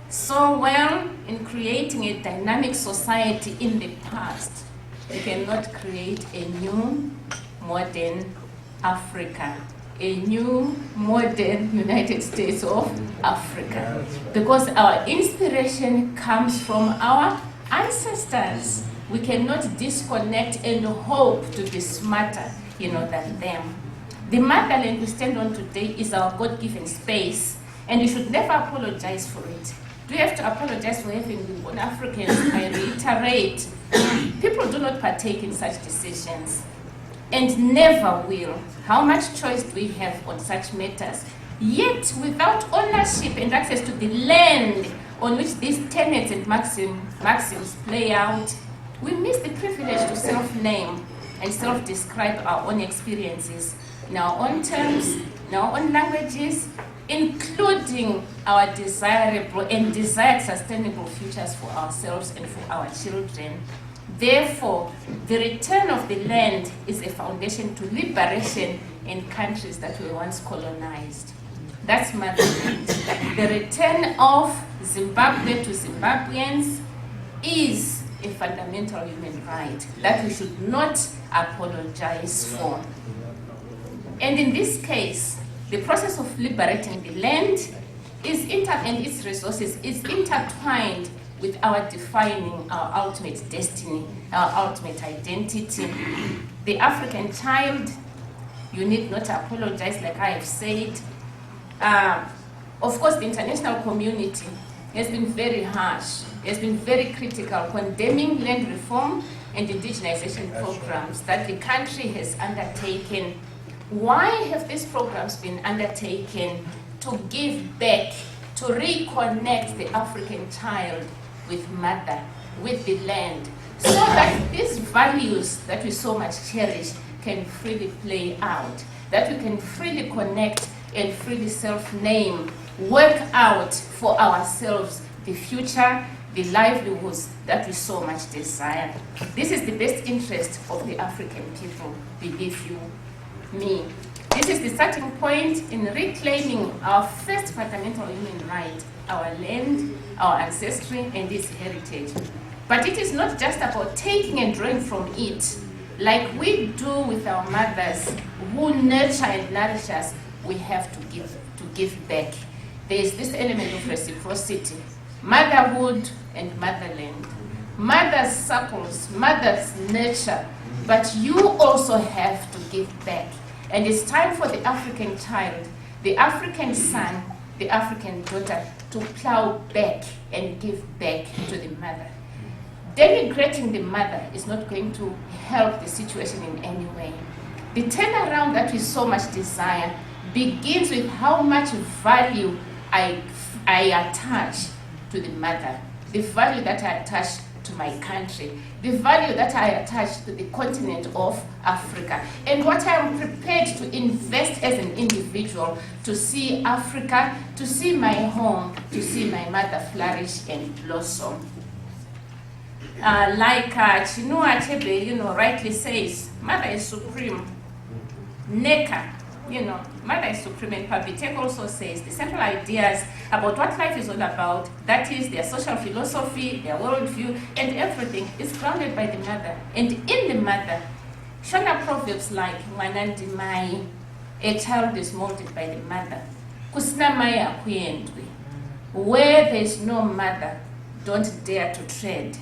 so well in creating a dynamic society in the past, we cannot create a new, modern Africa, a new, modern United States of Africa. Because our inspiration comes from our ancestors. We cannot disconnect and hope to be smarter, than them. The motherland we stand on today is our God-given space, and we should never apologize for it. Do we have to apologize for having been born Africans? I reiterate, people do not partake in such decisions and never will. How much choice do we have on such matters? Yet, without ownership and access to the land on which these tenets and maxims play out, we miss the privilege to self-name and self-describe our own experiences in our own terms, in our own languages, including our desirable and desired sustainable futures for ourselves and for our children. Therefore, the return of the land is a foundation to liberation in countries that were once colonized. That's motherland. The return of Zimbabwe to Zimbabweans is a fundamental human right that we should not apologize for. And in this case, the process of liberating the land and its resources is intertwined with our defining our ultimate destiny, our ultimate identity. The African child, you need not apologize, like I have said. Of course, the international community has been very harsh, has been very critical, condemning land reform and indigenization programs that the country has undertaken. Why have these programs been undertaken? To give back, to reconnect the African child with mother, with the land, so that these values that we so much cherish can freely play out, that we can freely connect and freely self-name, work out for ourselves the future, the livelihoods that we so much desire. This is the best interest of the African people, believe you me. This is the starting point in reclaiming our first fundamental human right, our land, our ancestry, and its heritage. But it is not just about taking and drawing from it, like we do with our mothers who nurture and nourish us. We have to give back. There is this element of reciprocity, motherhood and motherland. Mothers suckles, mothers nurture, but you also have to give back. And it's time for the African child, the African son, the African daughter to plow back and give back to the mother. Denigrating the mother is not going to help the situation in any way. The turnaround that we so much desire begins with how much value I attach to the mother, the value that I attach to my country, the value that I attach to the continent of Africa, and what I am prepared to invest as an individual to see Africa, to see my home, to see my mother flourish and blossom. Like Chinua Achebe, rightly says, mother is supreme. Neka, mother is supreme, and Pavitek also says the central ideas about what life is all about, that is their social philosophy, their worldview, and everything is grounded by the mother. And in the mother, Shona proverbs like Mwanandi Mai, a child is molded by the mother. Kusina mai akuyendwe. Where there is no mother, don't dare to tread.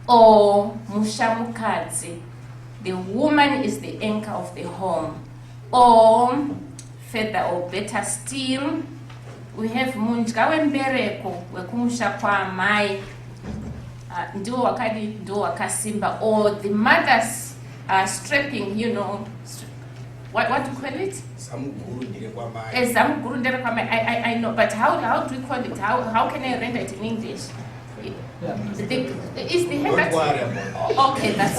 Or Mushamukadzi, the woman is the anchor of the home. Or further or better still, we have Munjgawe Mbereko, Wekumusha kwa mai, Ndio wakadi, Ndio wakasimba, or the mothers are strapping, what do you call it? I know, but how do we call it? How can I render it in English? Is the head that... Okay, that's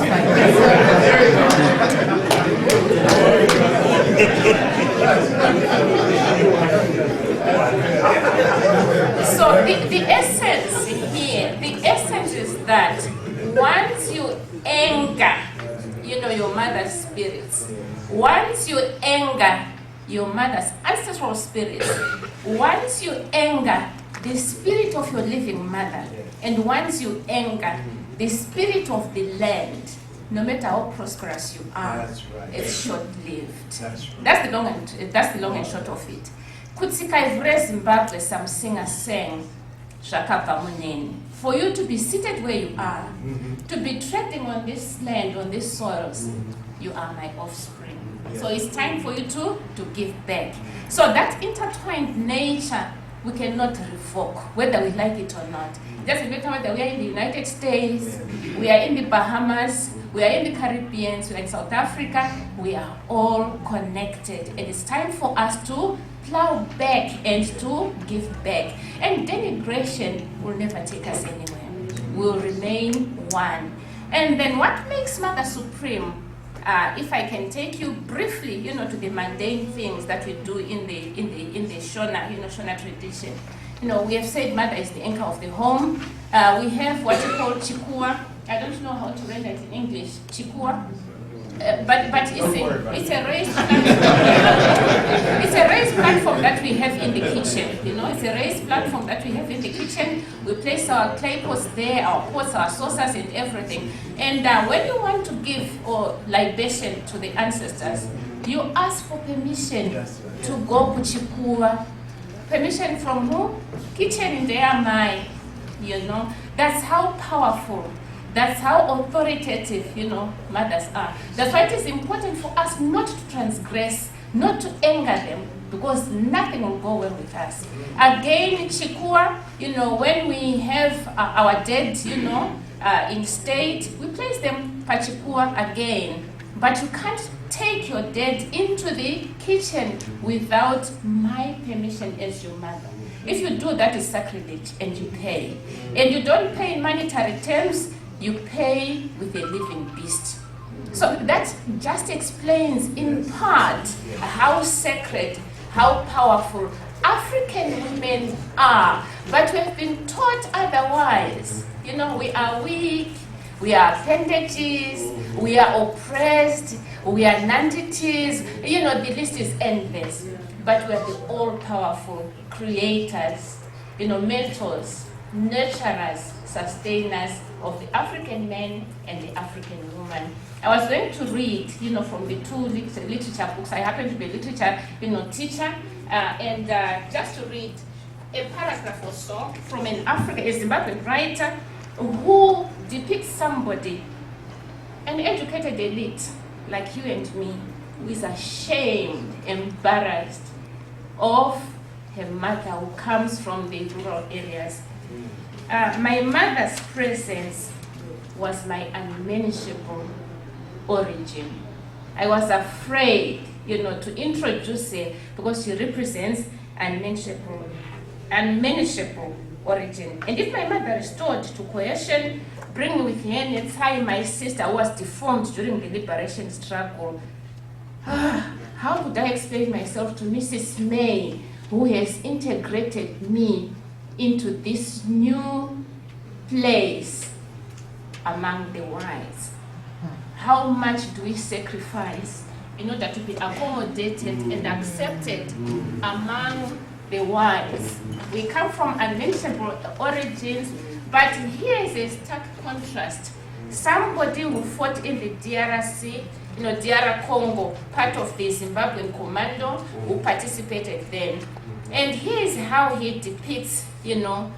So the essence here, the essence is that once you anger, your mother's spirits, once you anger your mother's ancestral spirits, once you anger the spirit of your living mother, and once you anger the spirit of the land, no matter how prosperous you are, it's short-lived. That's the long and short of it. Kutsika Ivre Zimbabwe, some singer sang, Shakapa Muneni. For you to be seated where you are, to be treading on this land, on these soils, you are my offspring. So it's time for you to give back. So that intertwined nature, we cannot revoke, whether we like it or not. It doesn't matter whether we are in the United States, we are in the Bahamas, we are in the Caribbean, we are in South Africa, we are all connected. And it's time for us to plow back and to give back. And denigration will never take us anywhere. We'll remain one. And then what makes Mother Supreme? if I can take you briefly, you know, to the mundane things that we do in the Shona, you know, Shona tradition. You know, we have said mother is the anchor of the home. We have what you call chikua. I don't know how to render it in English. Chikua. But it's a raised platform. It's a raised platform that we have in the kitchen. You know, it's a raised platform that we have in the kitchen. We place our clay pots there, our pots, our saucers, and everything. And when you want to give or libation to the ancestors, you ask for permission to go kuchikua. Permission from who? Kitchen in their mind. You know, that's how powerful. That's how authoritative, you know, mothers are. That's why it is important for us not to transgress, not to anger them, because nothing will go well with us. Again, chikua, you know, when we have our dead, you know, in state, we place them pachikua again. But you can't take your dead into the kitchen without my permission as your mother. If you do, that is sacrilege, and you pay. And you don't pay in monetary terms, you pay with a living beast. So that just explains in part how sacred, how powerful African women are. But we have been taught otherwise. You know, we are weak, we are appendages, we are oppressed, we are nonentities. You know, the list is endless. But we are the all-powerful creators, you know, mentors, nurturers, sustainers of the African man and the African woman. I was going to read, you know, from the two literature books. I happen to be a literature, you know, teacher, and just to read a paragraph or so from a Zimbabwean writer who depicts somebody, an educated elite like you and me, who is ashamed, embarrassed of her mother who comes from the rural areas. My mother's presence was my unmanageable origin. I was afraid, you know, to introduce her because she represents unmanageable origin. And if my mother restored to coercion, bring with her Netai, my sister, who was deformed during the liberation struggle, how would I explain myself to Mrs. May, who has integrated me into this new place among the wise? How much do we sacrifice in order to be accommodated and accepted among the wise? We come from unmentionable origins, but here is a stark contrast. Somebody who fought in the DRC, you know, DR Congo, part of the Zimbabwean commando, who participated then. And here is how he depicts, you know,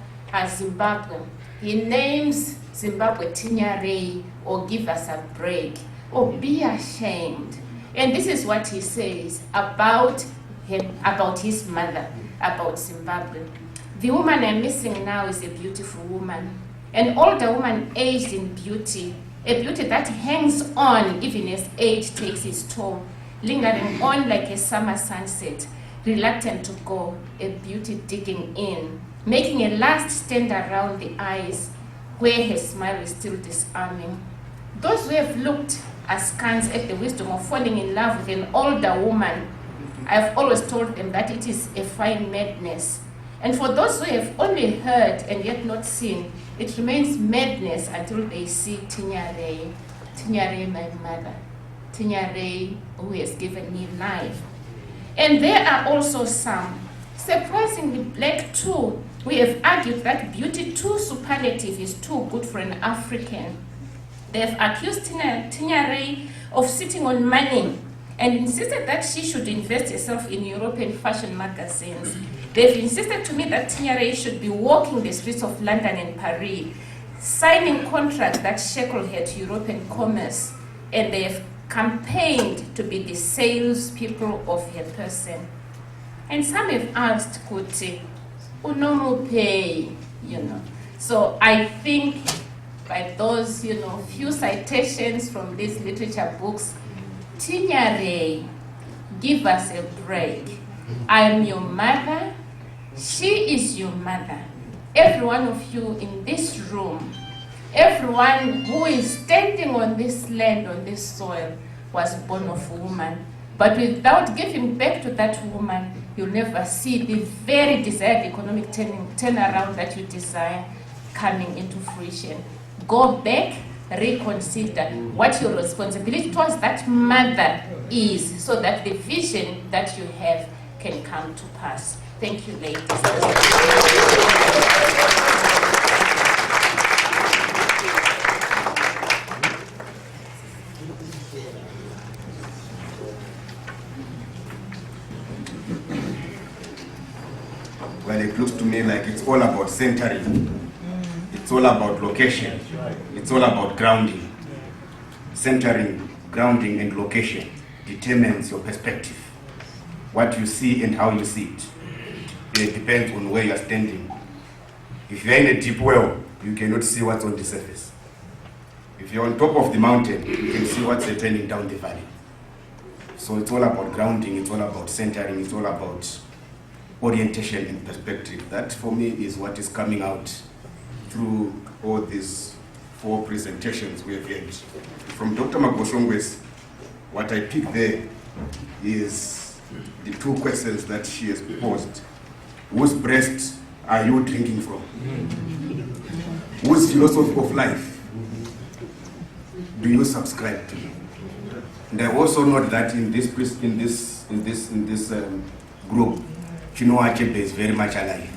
Zimbabwe. He names Zimbabwe Tinyarei, or give us a break, or be ashamed. And this is what he says about him, about his mother, about Zimbabwe. The woman I'm missing now is a beautiful woman, an older woman aged in beauty, a beauty that hangs on even as age takes its toll, lingering on like a summer sunset, reluctant to go, a beauty digging in, making a last stand around the eyes, where her smile is still disarming. Those who have looked askance at the wisdom of falling in love with an older woman, I have always told them that it is a fine madness. And for those who have only heard and yet not seen, it remains madness until they see Tinyarei, my mother, Tinyarei, who has given me life. And there are also some, surprisingly black too. We have argued that beauty too superlative is too good for an African. They have accused Tinyarei of sitting on money and insisted that she should invest herself in European fashion magazines. They've insisted to me that Tinyarei should be walking the streets of London and Paris, signing contracts that shackle her to European commerce, and they have campaigned to be the salespeople of her person. And some have asked, Kuti, unomu pay, you know. So I think by those, you know, few citations from these literature books, Tinyarei, give us a break. I am your mother, she is your mother. Every one of you in this room, everyone who is standing on this land, on this soil, was born of a woman. But without giving back to that woman, you'll never see the very desired economic turnaround that you desire coming into fruition. Go back, reconsider what your responsibility towards that mother is, so that the vision that you have can come to pass. Thank you, ladies. Well, it looks to me like it's all about centering. It's all about location. It's all about grounding. Centering, grounding, and location determines your perspective. What you see and how you see it. It depends on where you are standing. If you're in a deep well, you cannot see what's on the surface. If you're on top of the mountain, you can see what's happening down the valley. So it's all about grounding, it's all about centering, it's all about orientation and perspective. That, for me, is what is coming out through all these 4 presentations we have had. From Dr. Magosongwes, what I picked there is the 2 questions that she has posed. Whose breast are you drinking from? Whose philosophy of life do you subscribe to? And I also note that in this group, Chinua Achebe is very much alive,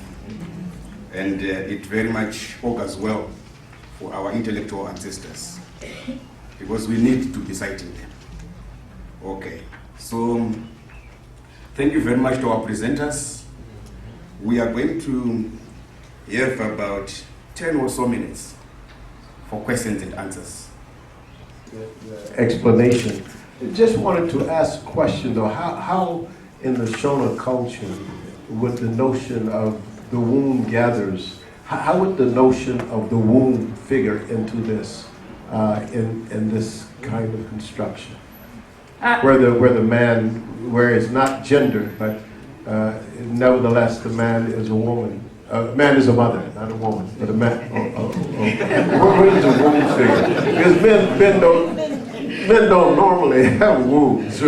and it very much augurs well for our intellectual ancestors, because we need to be citing them. Okay, so thank you very much to our presenters. We are going to have about 10 or so minutes for questions and answers. Explanation. Just wanted to ask a question though, how in the Shona culture would the notion of the womb gathers, how would the notion of the womb figure into this, in this kind of construction? Where the man, where it's not gendered, but nevertheless the man is a woman. Man is a mother, not a woman, but a man. Where does a womb figure? Because men don't normally have wombs.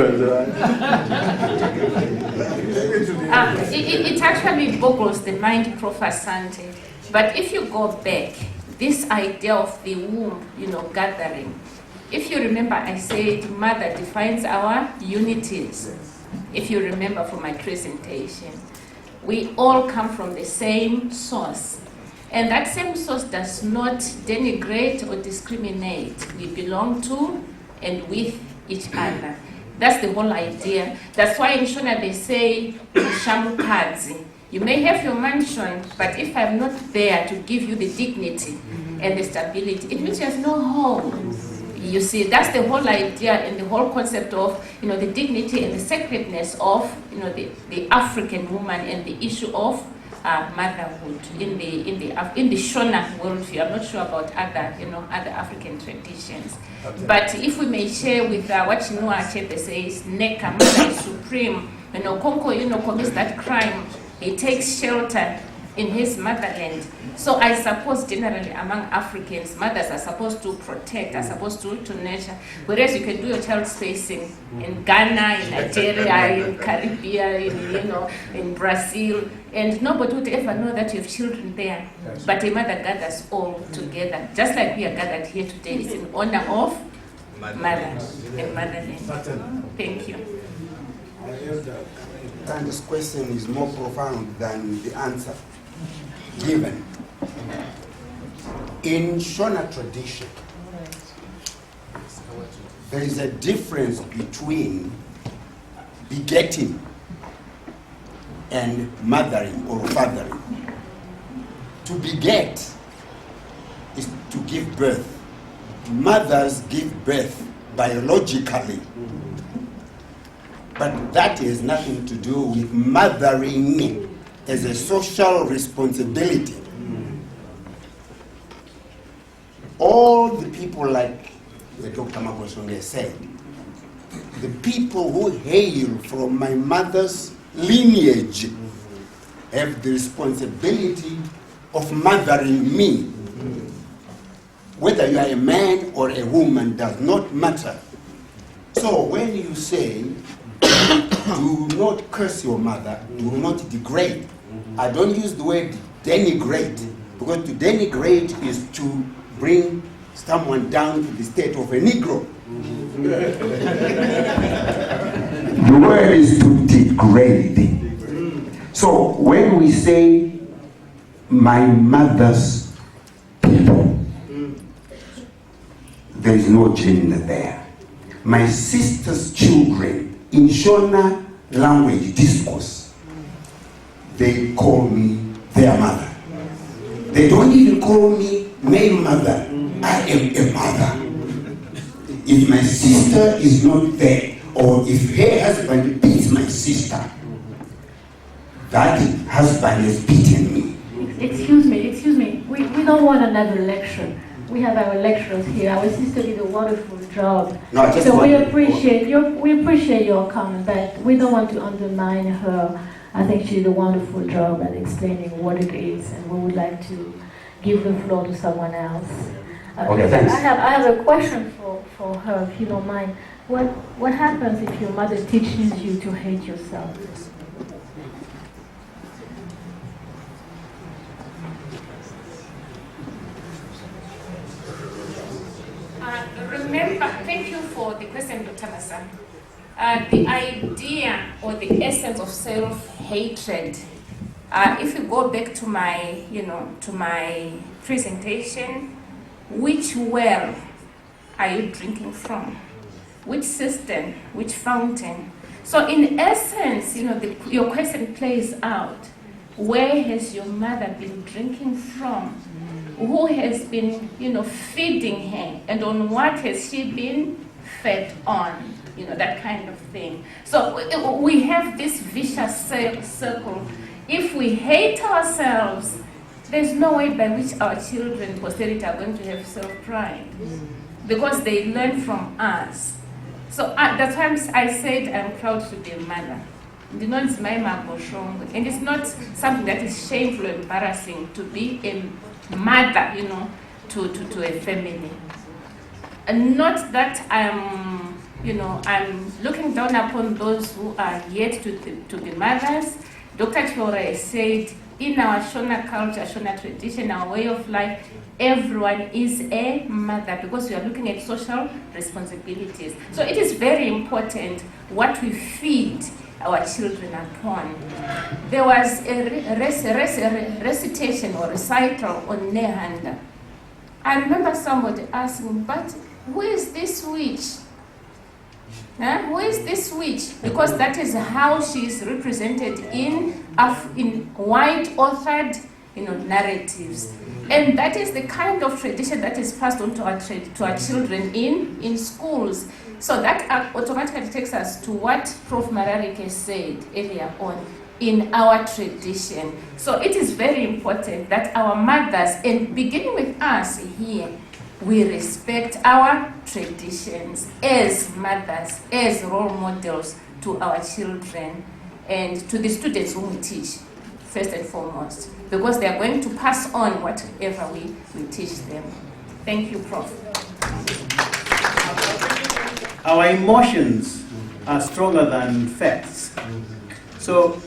It actually boggles the mind, Prof. Sante. But if you go back, this idea of the womb, gathering. If you remember, I said mother defines our unities. If you remember from my presentation, we all come from the same source. And that same source does not denigrate or discriminate. We belong to and with each other. That's the whole idea. That's why in Shona they say, Shamukadzi. You may have your mansion, but if I'm not there to give you the dignity and the stability, it means you have no home. You see, that's the whole idea and the whole concept of, the dignity and the sacredness of, the African woman and the issue of motherhood in the Shona worldview. I'm not sure about other African traditions. Okay. But if we may share with what Chinua Achebe says, Neka, mother is supreme. Konko commits that crime. He takes shelter in his motherland. So I suppose generally among Africans, mothers are supposed to protect, are supposed to nurture. Whereas you can do your child spacing in Ghana, in Nigeria, in Caribbean, in Brazil, and nobody would ever know that you have children there. But a mother gathers all together, just like we are gathered here today. It's in honor of mother and motherland. Thank you. And this question is more profound than the answer given. In Shona tradition, there is a difference between begetting and mothering or fathering. To beget is to give birth. Mothers give birth biologically. But that has nothing to do with mothering as a social responsibility. All the people, like Dr. Magosonge said, the people who hail from my mother's lineage have the responsibility of mothering me. Whether you are a man or a woman does not matter. So when you say, do not curse your mother, do not degrade, I don't use the word denigrate, because to denigrate is to bring someone down to the state of a Negro. The word is to degrade. So when we say my mother's people, there is no gender there. My sister's children, in Shona language discourse, they call me their mother. They don't even call me my mother. I am a mother. If my sister is not there, or if her husband beats my sister, that husband has beaten me. Excuse me. We don't want another lecture. We have our lecturers here. Our sister did a wonderful job. No, I just so want we appreciate your comment, but we don't want to undermine her. I think she did a wonderful job at explaining what it is, and we would like to give the floor to someone else. Okay, thanks. I have a question for her, if you don't mind. What happens if your mother teaches you to hate yourself? Remember, thank you for the question, Dr. Masa. The idea or the essence of self-hatred, if you go back to my presentation, which well are you drinking from? Which cistern? Which fountain? So in essence, your question plays out. Where has your mother been drinking from? Who has been, feeding her? And on what has she been fed on? That kind of thing. So we have this vicious circle. If we hate ourselves, there's no way by which our children, posterity, are going to have self-pride. Because they learn from us. So that's why I said I'm proud to be a mother. And it's not something that is shameful or embarrassing to be a mother, to a family. And not that I'm looking down upon those who are yet to be mothers. Dr. Chora has said, in our Shona culture, Shona tradition, our way of life, everyone is a mother because we are looking at social responsibilities. So it is very important what we feed our children upon. There was a recitation or recital on Nehanda. I remember somebody asking, but who is this witch? Who is this witch? Because that is how she is represented in white authored narratives. And that is the kind of tradition that is passed on to our children in schools. So that automatically takes us to what Prof. Mararike said earlier on in our tradition. So it is very important that our mothers, and beginning with us here, we respect our traditions as mothers, as role models to our children and to the students whom we teach, first and foremost, because they are going to pass on whatever we teach them. Thank you, Prof. Our emotions are stronger than facts. So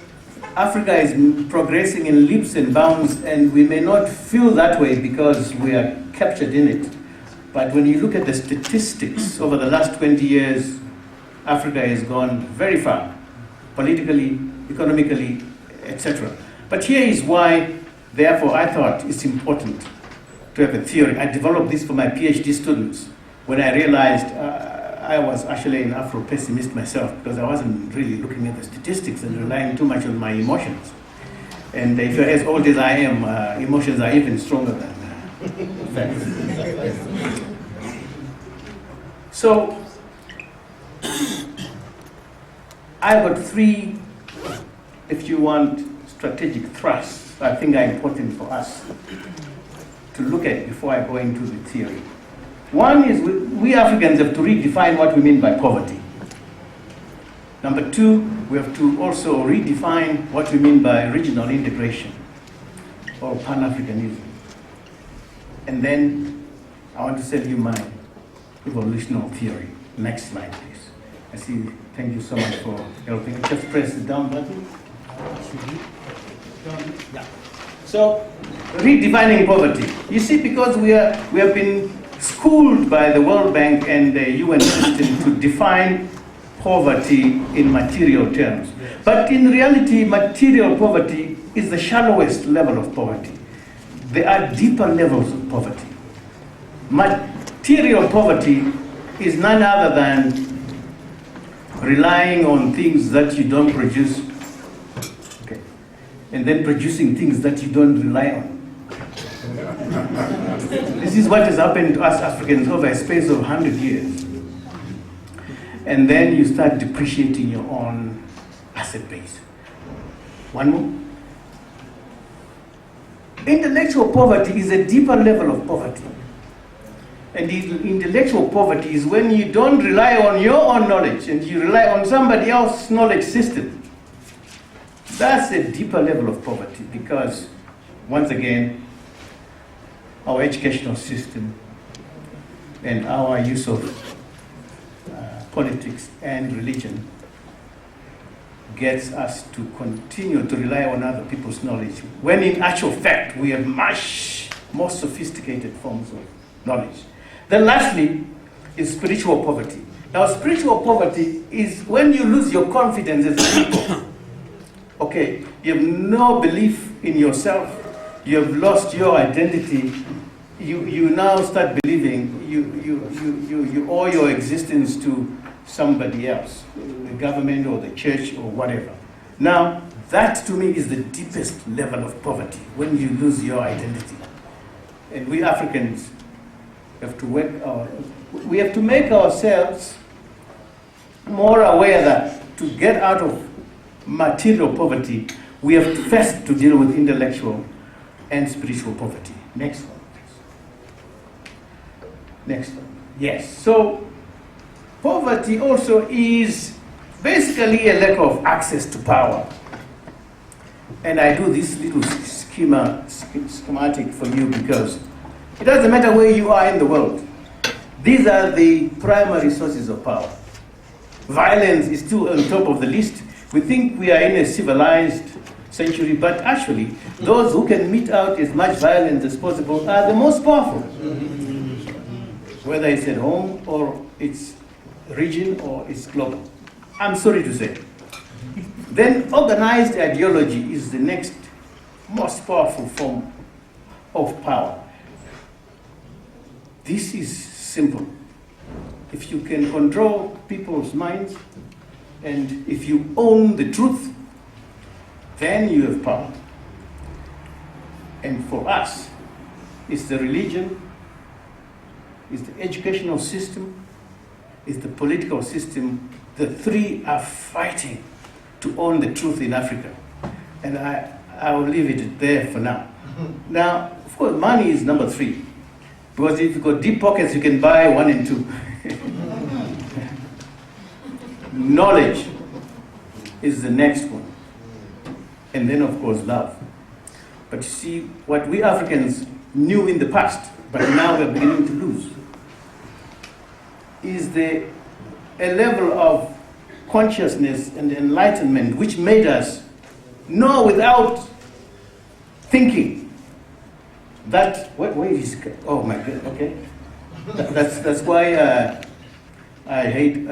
Africa is progressing in leaps and bounds, and we may not feel that way because we are captured in it. But when you look at the statistics over the last 20 years, Africa has gone very far, politically, economically, etc. But here is why, therefore, I thought it's important to have a theory. I developed this for my PhD students when I realized I was actually an Afro-pessimist myself because I wasn't really looking at the statistics and relying too much on my emotions. And if you're as old as I am, emotions are even stronger than facts. So, I've got three, if you want, strategic thrusts I think are important for us to look at before I go into the theory. One is we Africans have to redefine what we mean by poverty. Number two, we have to also redefine what we mean by regional integration or Pan-Africanism. And then I want to tell you my evolutional theory. Next slide, please. I see. Thank you so much for helping. Just press the down button. Yeah. So, redefining poverty. You see, because we have been schooled by the World Bank and the UN system to define poverty in material terms. But in reality, material poverty is the shallowest level of poverty. There are deeper levels of poverty. Material poverty is none other than relying on things that you don't produce, okay, and then producing things that you don't rely on. This is what has happened to us Africans over a space of 100 years. And then you start depreciating your own asset base. One more. Intellectual poverty is a deeper level of poverty. And intellectual poverty is when you don't rely on your own knowledge and you rely on somebody else's knowledge system. That's a deeper level of poverty because, once again, our educational system and our use of politics and religion gets us to continue to rely on other people's knowledge, when in actual fact we have much more sophisticated forms of knowledge. Then lastly is spiritual poverty. Now spiritual poverty is when you lose your confidence as a people. Okay, you have no belief in yourself, you have lost your identity, you now start believing you owe your existence to somebody else, the government or the church or whatever. Now, that to me is the deepest level of poverty, when you lose your identity. And we Africans have to make ourselves more aware that to get out of material poverty, we have to first to deal with intellectual and spiritual poverty. Next one. Next one. Yes. So poverty also is basically a lack of access to power. And I do this little schematic for you because it doesn't matter where you are in the world. These are the primary sources of power. Violence is still on top of the list. We think we are in a civilized century, but actually, those who can mete out as much violence as possible are the most powerful. Whether it's at home or it's region or it's global. I'm sorry to say. Then organized ideology is the next most powerful form of power. This is simple. If you can control people's minds and if you own the truth, then you have power. And for us, it's the religion, it's the educational system, it's the political system. The three are fighting to own the truth in Africa. And I will leave it there for now. Now, of course, money is number 3. Because if you've got deep pockets, you can buy 1 and 2. Knowledge is the next one. And then, of course, love. But you see, what we Africans knew in the past, but now we're beginning to lose, is a level of consciousness and enlightenment which made us know without thinking that, where is, oh my God, okay. That's why I hate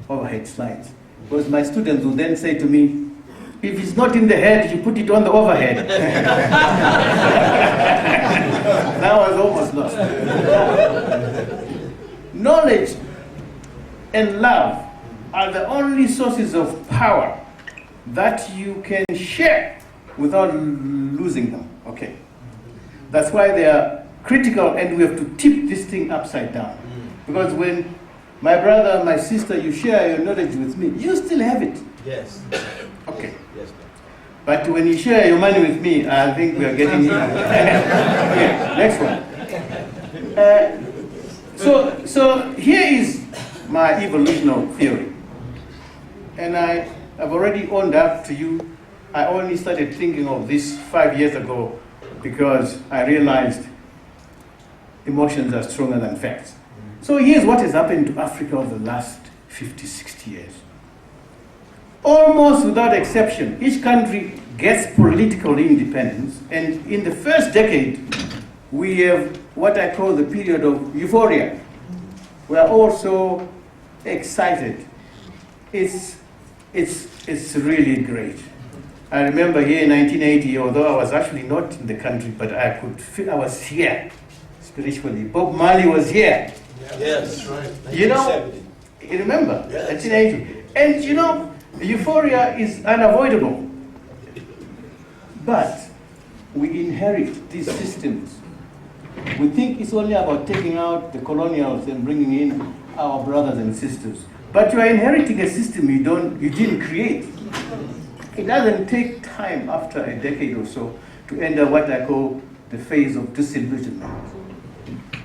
overhead slides. Because my students will then say to me, if it's not in the head, you put it on the overhead. Now I was almost lost. Knowledge and love are the only sources of power that you can share without losing them. Okay. That's why they are critical, and we have to tip this thing upside down. Because when my brother and my sister, you share your knowledge with me, you still have it. Yes. Okay. Yes. But when you share your money with me, I think we are getting it. Okay, next one. So here is my evolutional theory. And I've already owned up to you. I only started thinking of this 5 years ago because I realized emotions are stronger than facts. So here's what has happened to Africa over the last 50, 60 years. Almost without exception, each country gets political independence, and in the first decade, we have what I call the period of euphoria. We are all so excited. It's really great. I remember here in 1980, although I was actually not in the country, but I could feel I was here spiritually. Bob Marley was here. Yes, that's right. You know, 1970. you remember, Yeah, 1980. And you know, euphoria is unavoidable. But we inherit these systems. We think it's only about taking out the colonials and bringing in our brothers and sisters. But you are inheriting a system you didn't create. It doesn't take time after a decade or so to enter what I call the phase of disillusionment.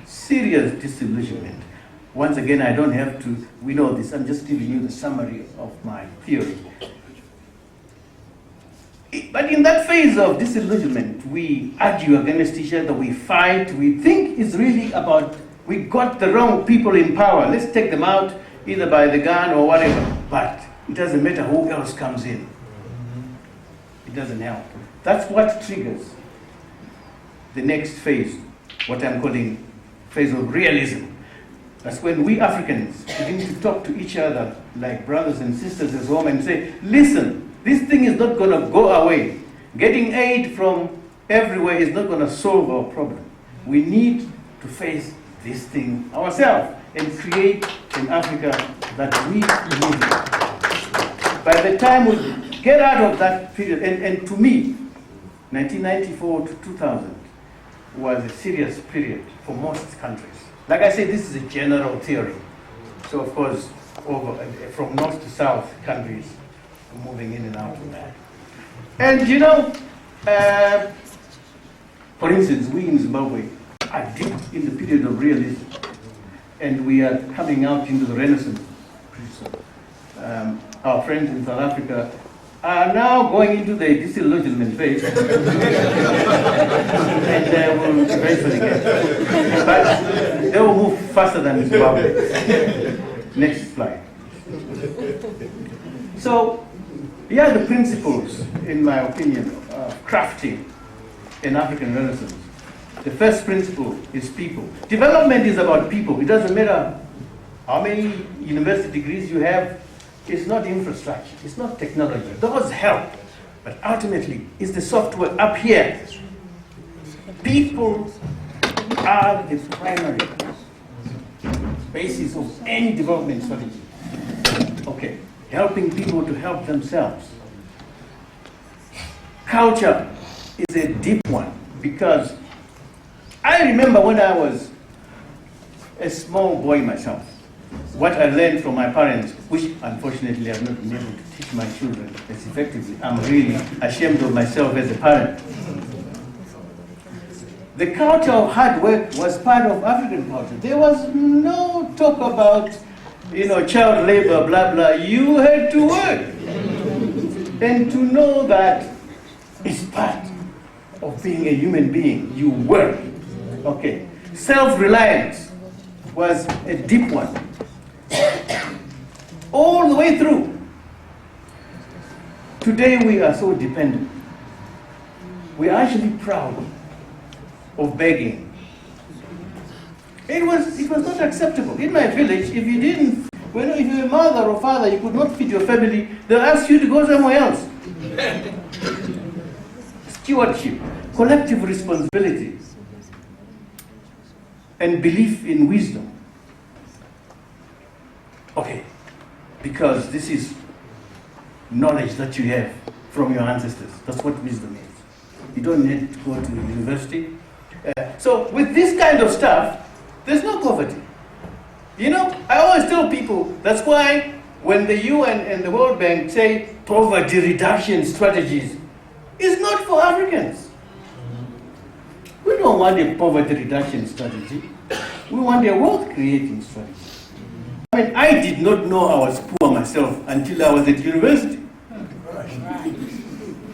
Serious disillusionment. Once again, I don't have to, we know this, I'm just giving you the summary of my theory. But in that phase of disillusionment, we argue against each other, we fight, we think it's really about, we got the wrong people in power, let's take them out, either by the gun or whatever. But it doesn't matter who else comes in. It doesn't help. That's what triggers the next phase, what I'm calling phase of realism. That's when we Africans begin to talk to each other like brothers and sisters as home and say, listen, this thing is not going to go away. Getting aid from everywhere is not going to solve our problem. We need to face this thing ourselves and create an Africa that we live in. By the time we get out of that period, and to me, 1994 to 2000 was a serious period for most countries. Like I said, this is a general theory. So of course, from north to south countries are moving in and out of that. And you know, for instance, we in Zimbabwe are deep in the period of realism, and we are coming out into the Renaissance. Our friends in South Africa are now going into the disillusionment phase, and they will eventually get there. But they will move faster than Zimbabwe. Next slide. So, here are the principles, in my opinion, of crafting an African Renaissance. The first principle is people. Development is about people. It doesn't matter how many university degrees you have. It's not infrastructure. It's not technology. Those help. But ultimately, it's the software up here. People are the primary basis of any development strategy. Okay, helping people to help themselves. Culture is a deep one because I remember when I was a small boy myself, what I learned from my parents, which unfortunately I've not been able to teach my children as effectively. I'm really ashamed of myself as a parent. The culture of hard work was part of African culture. There was no talk about, child labor, blah, blah. You had to work. And to know that is part of being a human being. You work. Okay. Self-reliance was a deep one. All the way through. Today we are so dependent. We are actually proud of begging. It was not acceptable. In my village, if you were a mother or father, you could not feed your family, they'll ask you to go somewhere else. Stewardship, collective responsibility, and belief in wisdom. Okay, because this is knowledge that you have from your ancestors. That's what wisdom is. You don't need to go to university. So with this kind of stuff, there's no poverty. I always tell people, that's why when the UN and the World Bank say poverty reduction strategies, it's not for Africans. We don't want a poverty reduction strategy. We want a wealth creating strategy. I did not know I was poor myself until I was at university.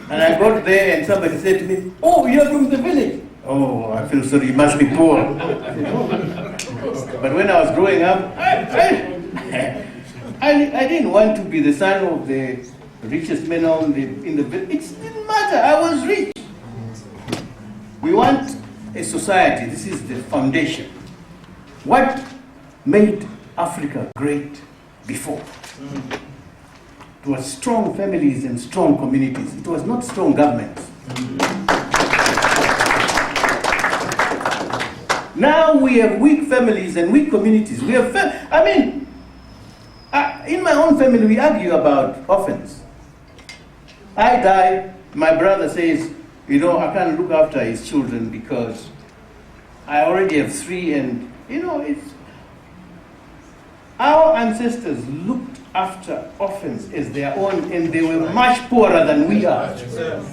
And I got there and somebody said to me, oh, you're from the village. Oh, I feel sorry, you must be poor. But when I was growing up, I didn't want to be the son of the richest man in the village. It didn't matter. I was rich. We want a society. This is the foundation. What made Africa great before? It was strong families and strong communities. It was not strong governments. Now we have weak families and weak communities. We have, in my own family, we argue about orphans. I die, my brother says, I can't look after his children because I already have 3, and it's. Our ancestors looked after orphans as their own, and they were much poorer than we are.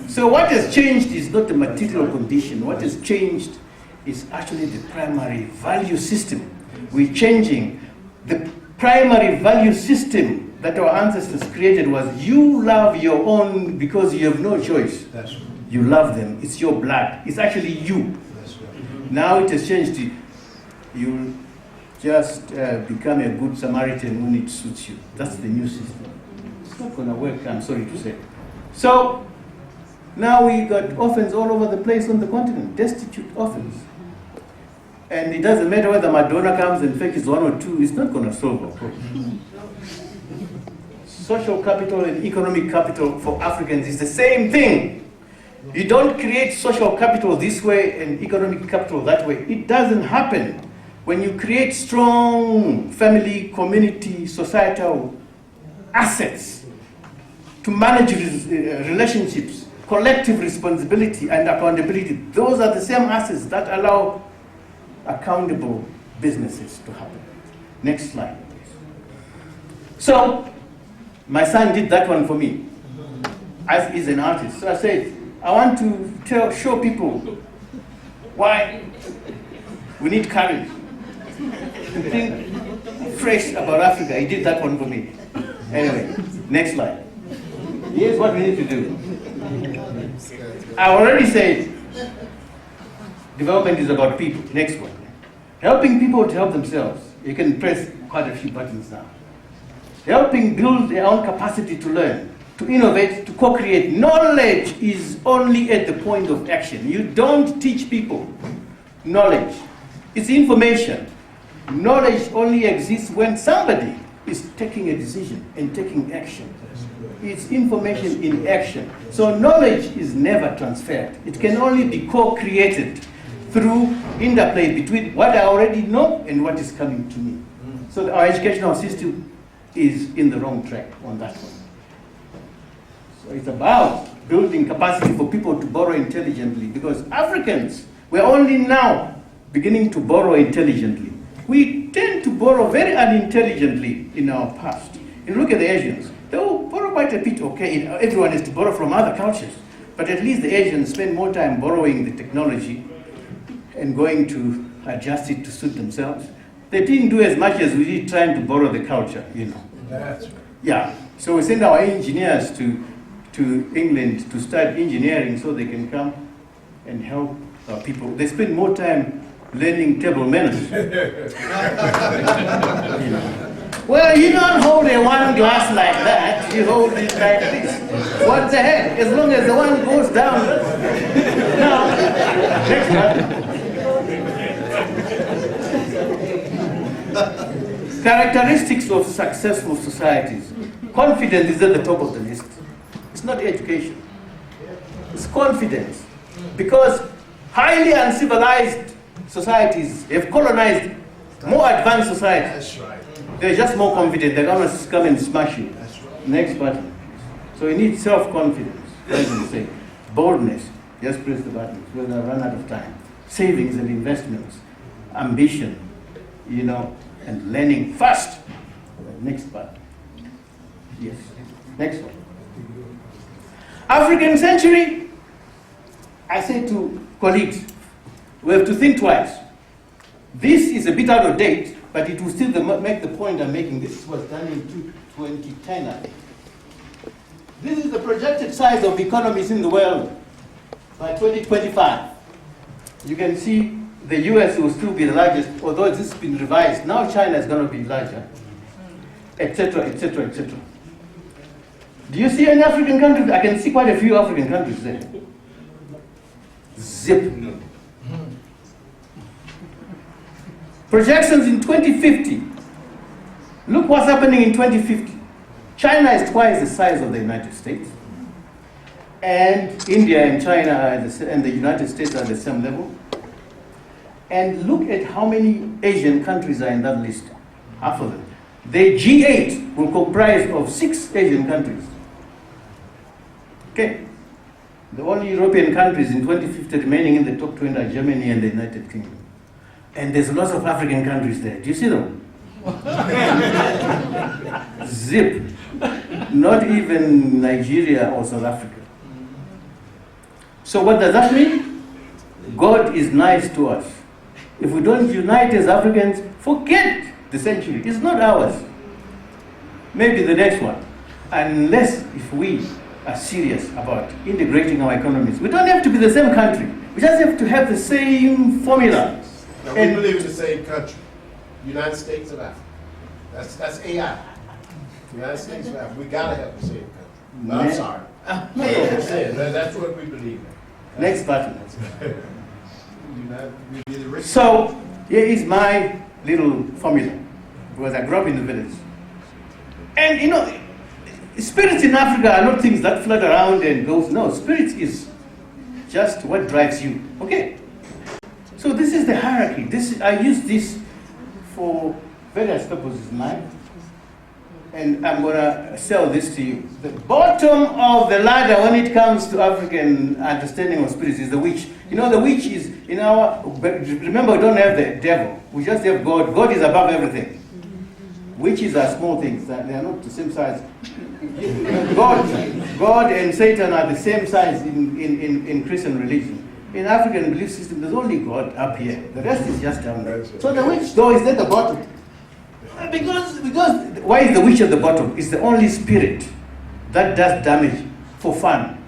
So what has changed is not the material condition. What has changed is actually the primary value system. We're changing. The primary value system that our ancestors created was you love your own because you have no choice. That's right. You love them. It's your blood. It's actually you. That's right. Now it has changed to you just become a good Samaritan when it suits you. That's the new system. It's not going to work, I'm sorry to say. So now we got orphans all over the place on the continent, destitute orphans. And it doesn't matter whether Madonna comes and fetches 1 or 2, it's not going to solve our problem. Social capital and economic capital for Africans is the same thing. You don't create social capital this way and economic capital that way. It doesn't happen. When you create strong family, community, societal assets to manage relationships, collective responsibility and accountability, those are the same assets that allow accountable businesses to happen. Next slide, please. So, my son did that one for me, as he's an artist. So I said, I want to show people why we need courage to think fresh about Africa. He did that one for me. Anyway, next slide. Here's what we need to do. I already said development is about people. Next one. Helping people to help themselves. You can press quite a few buttons now. Helping build their own capacity to learn, to innovate, to co-create. Knowledge is only at the point of action. You don't teach people knowledge. It's information. Knowledge only exists when somebody is taking a decision and taking action. It's information in action. So knowledge is never transferred. It can only be co-created through interplay between what I already know and what is coming to me. So our educational system is in the wrong track on that one. So it's about building capacity for people to borrow intelligently, because Africans, we're only now beginning to borrow intelligently. We tend to borrow very unintelligently in our past. You look at the Asians, they will borrow quite a bit, okay, everyone is to borrow from other cultures, but at least the Asians spend more time borrowing the technology and going to adjust it to suit themselves. They didn't do as much as we did trying to borrow the culture, That's right. Yeah, so we send our engineers to England to start engineering so they can come and help our people. They spend more time learning table manners. Well, you don't hold a one glass like that, you hold it like this. What the heck? As long as the one goes down. Now, next one. Characteristics of successful societies. Confidence is at the top of the list. It's not education. It's confidence. Because highly uncivilized societies have colonized more advanced societies. That's right. They're just more confident. They're going to come and smash you. That's right. Next button. So you need self-confidence. As you say, boldness. Just press the buttons. We're going to run out of time. Savings and investments. Ambition. And learning fast. Next button. Yes. Next one. African century. I say to colleagues, we have to think twice. This is a bit out of date, but it will still make the point I'm making. This was done in 2010, I think. This is the projected size of economies in the world by 2025. You can see the US will still be the largest, although this has been revised. Now China is going to be larger. etc., etc., etc. Do you see any African countries? I can see quite a few African countries there. Zip. Projections in 2050. Look what's happening in 2050. China is twice the size of the United States. And India and China and the United States are at the same level. And look at how many Asian countries are in that list. Half of them. The G8 will comprise of 6 Asian countries. Okay. The only European countries in 2050 remaining in the top 20 are Germany and the United Kingdom. And there's lots of African countries there. Do you see them? Zip. Not even Nigeria or South Africa. So what does that mean? God is nice to us. If we don't unite as Africans, forget the century. It's not ours. Maybe the next one. Unless if we are serious about integrating our economies. We don't have to be the same country. We just have to have the same formula. Now, we believe in the same country, United States of Africa. That's AI. United States of Africa. We gotta have the same country. No, I'm sorry. I'm saying, that's what we believe in. Next button. So here is my little formula, because I grew up in the village. And you know, spirits in Africa are not things that float around and goes. No, spirit is just what drives you. Okay. So this is the hierarchy. I use this for various purposes, mine. And I'm gonna sell this to you. The bottom of the ladder when it comes to African understanding of spirits is the witch. You know, the witch is in our, remember, we don't have the devil. We just have God. God is above everything. Witches are small things. They are not the same size. God and Satan are the same size in Christian religion. In African belief system, there's only God up here. The rest is just down there. So the witch, though, is at the bottom. Because why is the witch at the bottom? It's the only spirit that does damage for fun.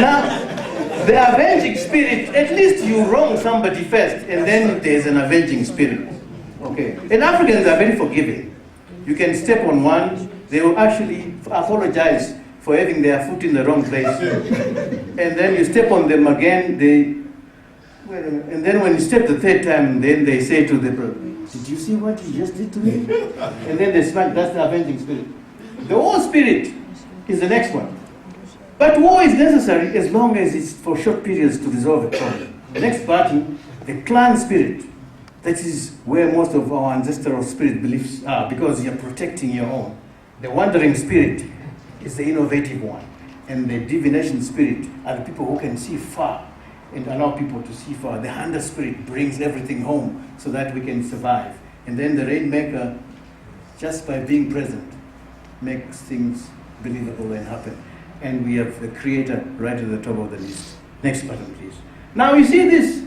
Now, the avenging spirit, at least you wrong somebody first, and then there's an avenging spirit. Okay. And Africans are very forgiving. You can step on one, they will actually apologize for having their foot in the wrong place. And then you step on them again, and then when you step the third time, then they say to the brother, "Did you see what you just did to me?" And then they smile. That's the avenging spirit. The war spirit is the next one. But war is necessary as long as it's for short periods to resolve a problem. The next button, the clan spirit. That is where most of our ancestral spirit beliefs are, because you're protecting your own. The wandering spirit is the innovative one. And the divination spirit are the people who can see far and allow people to see far. The hunter spirit brings everything home so that we can survive. And then the rainmaker, just by being present, makes things believable and happen. And we have the creator right at the top of the list. Next button, please. Now you see this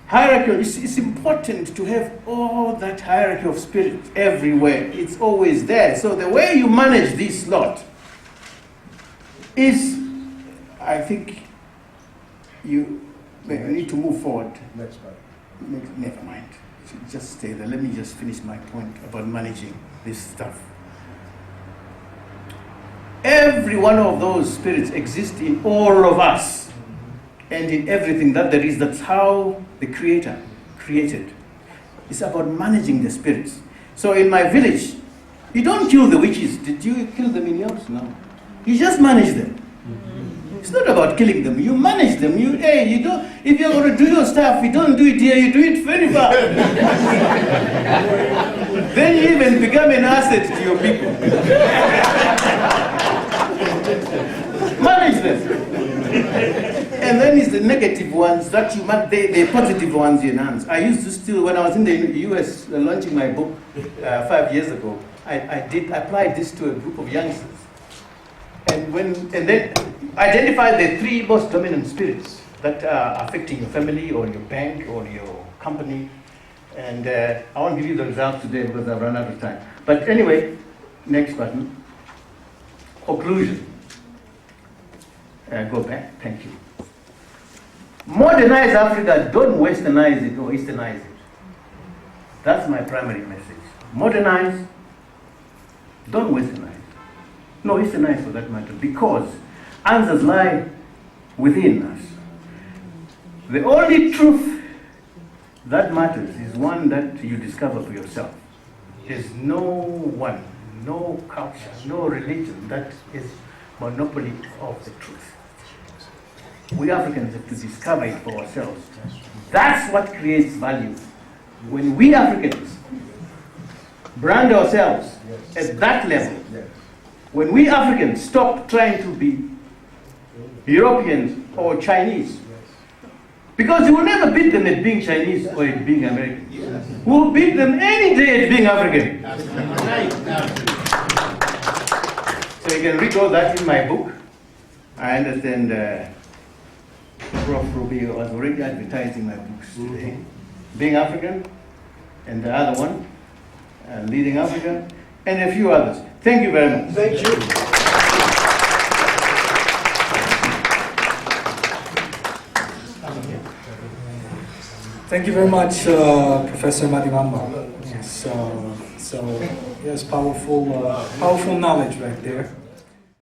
hierarchy. It's important to have all that hierarchy of spirit everywhere. It's always there. So the way you manage this lot is, I think, you need to move forward. Next button. Never mind. Just stay there. Let me just finish my point about managing this stuff. Every one of those spirits exists in all of us and in everything that there is. That's how the Creator created. It's about managing the spirits. So in my village, you don't kill the witches. Did you kill them in yours? No. You just manage them. It's not about killing them. You manage them. You don't. If you're going to do your stuff, you don't do it here. You do it very far. Then you even become an asset to your people. Manage them. And then it's the negative ones that you the positive ones you enhance. I used to still, when I was in the US launching my book 5 years ago, I applied this to a group of youngsters. And then identify the 3 most dominant spirits that are affecting your family or your bank or your company. And I won't give you the results today because I've run out of time. But anyway, next button. Occlusion. Go back, thank you. Modernize Africa, don't westernize it or easternize it. That's my primary message. Modernize, don't westernize. No, easternize for that matter, because answers lie within us. The only truth that matters is one that you discover for yourself. There's no one, no culture, no religion that is monopoly of the truth. We Africans have to discover it for ourselves. That's what creates value. When we Africans brand ourselves at that level, when we Africans stop trying to be Europeans or Chinese, because you will never beat them at being Chinese or at being American. We'll beat them any day at being African. So you can read all that in my book. I understand Prof. Ruby was already advertising my books today. Being African, and the other one, Leading Africa, and a few others. Thank you very much. Thank you. Thank you very much, Professor Madibamba. Yes, so yes, powerful knowledge right there.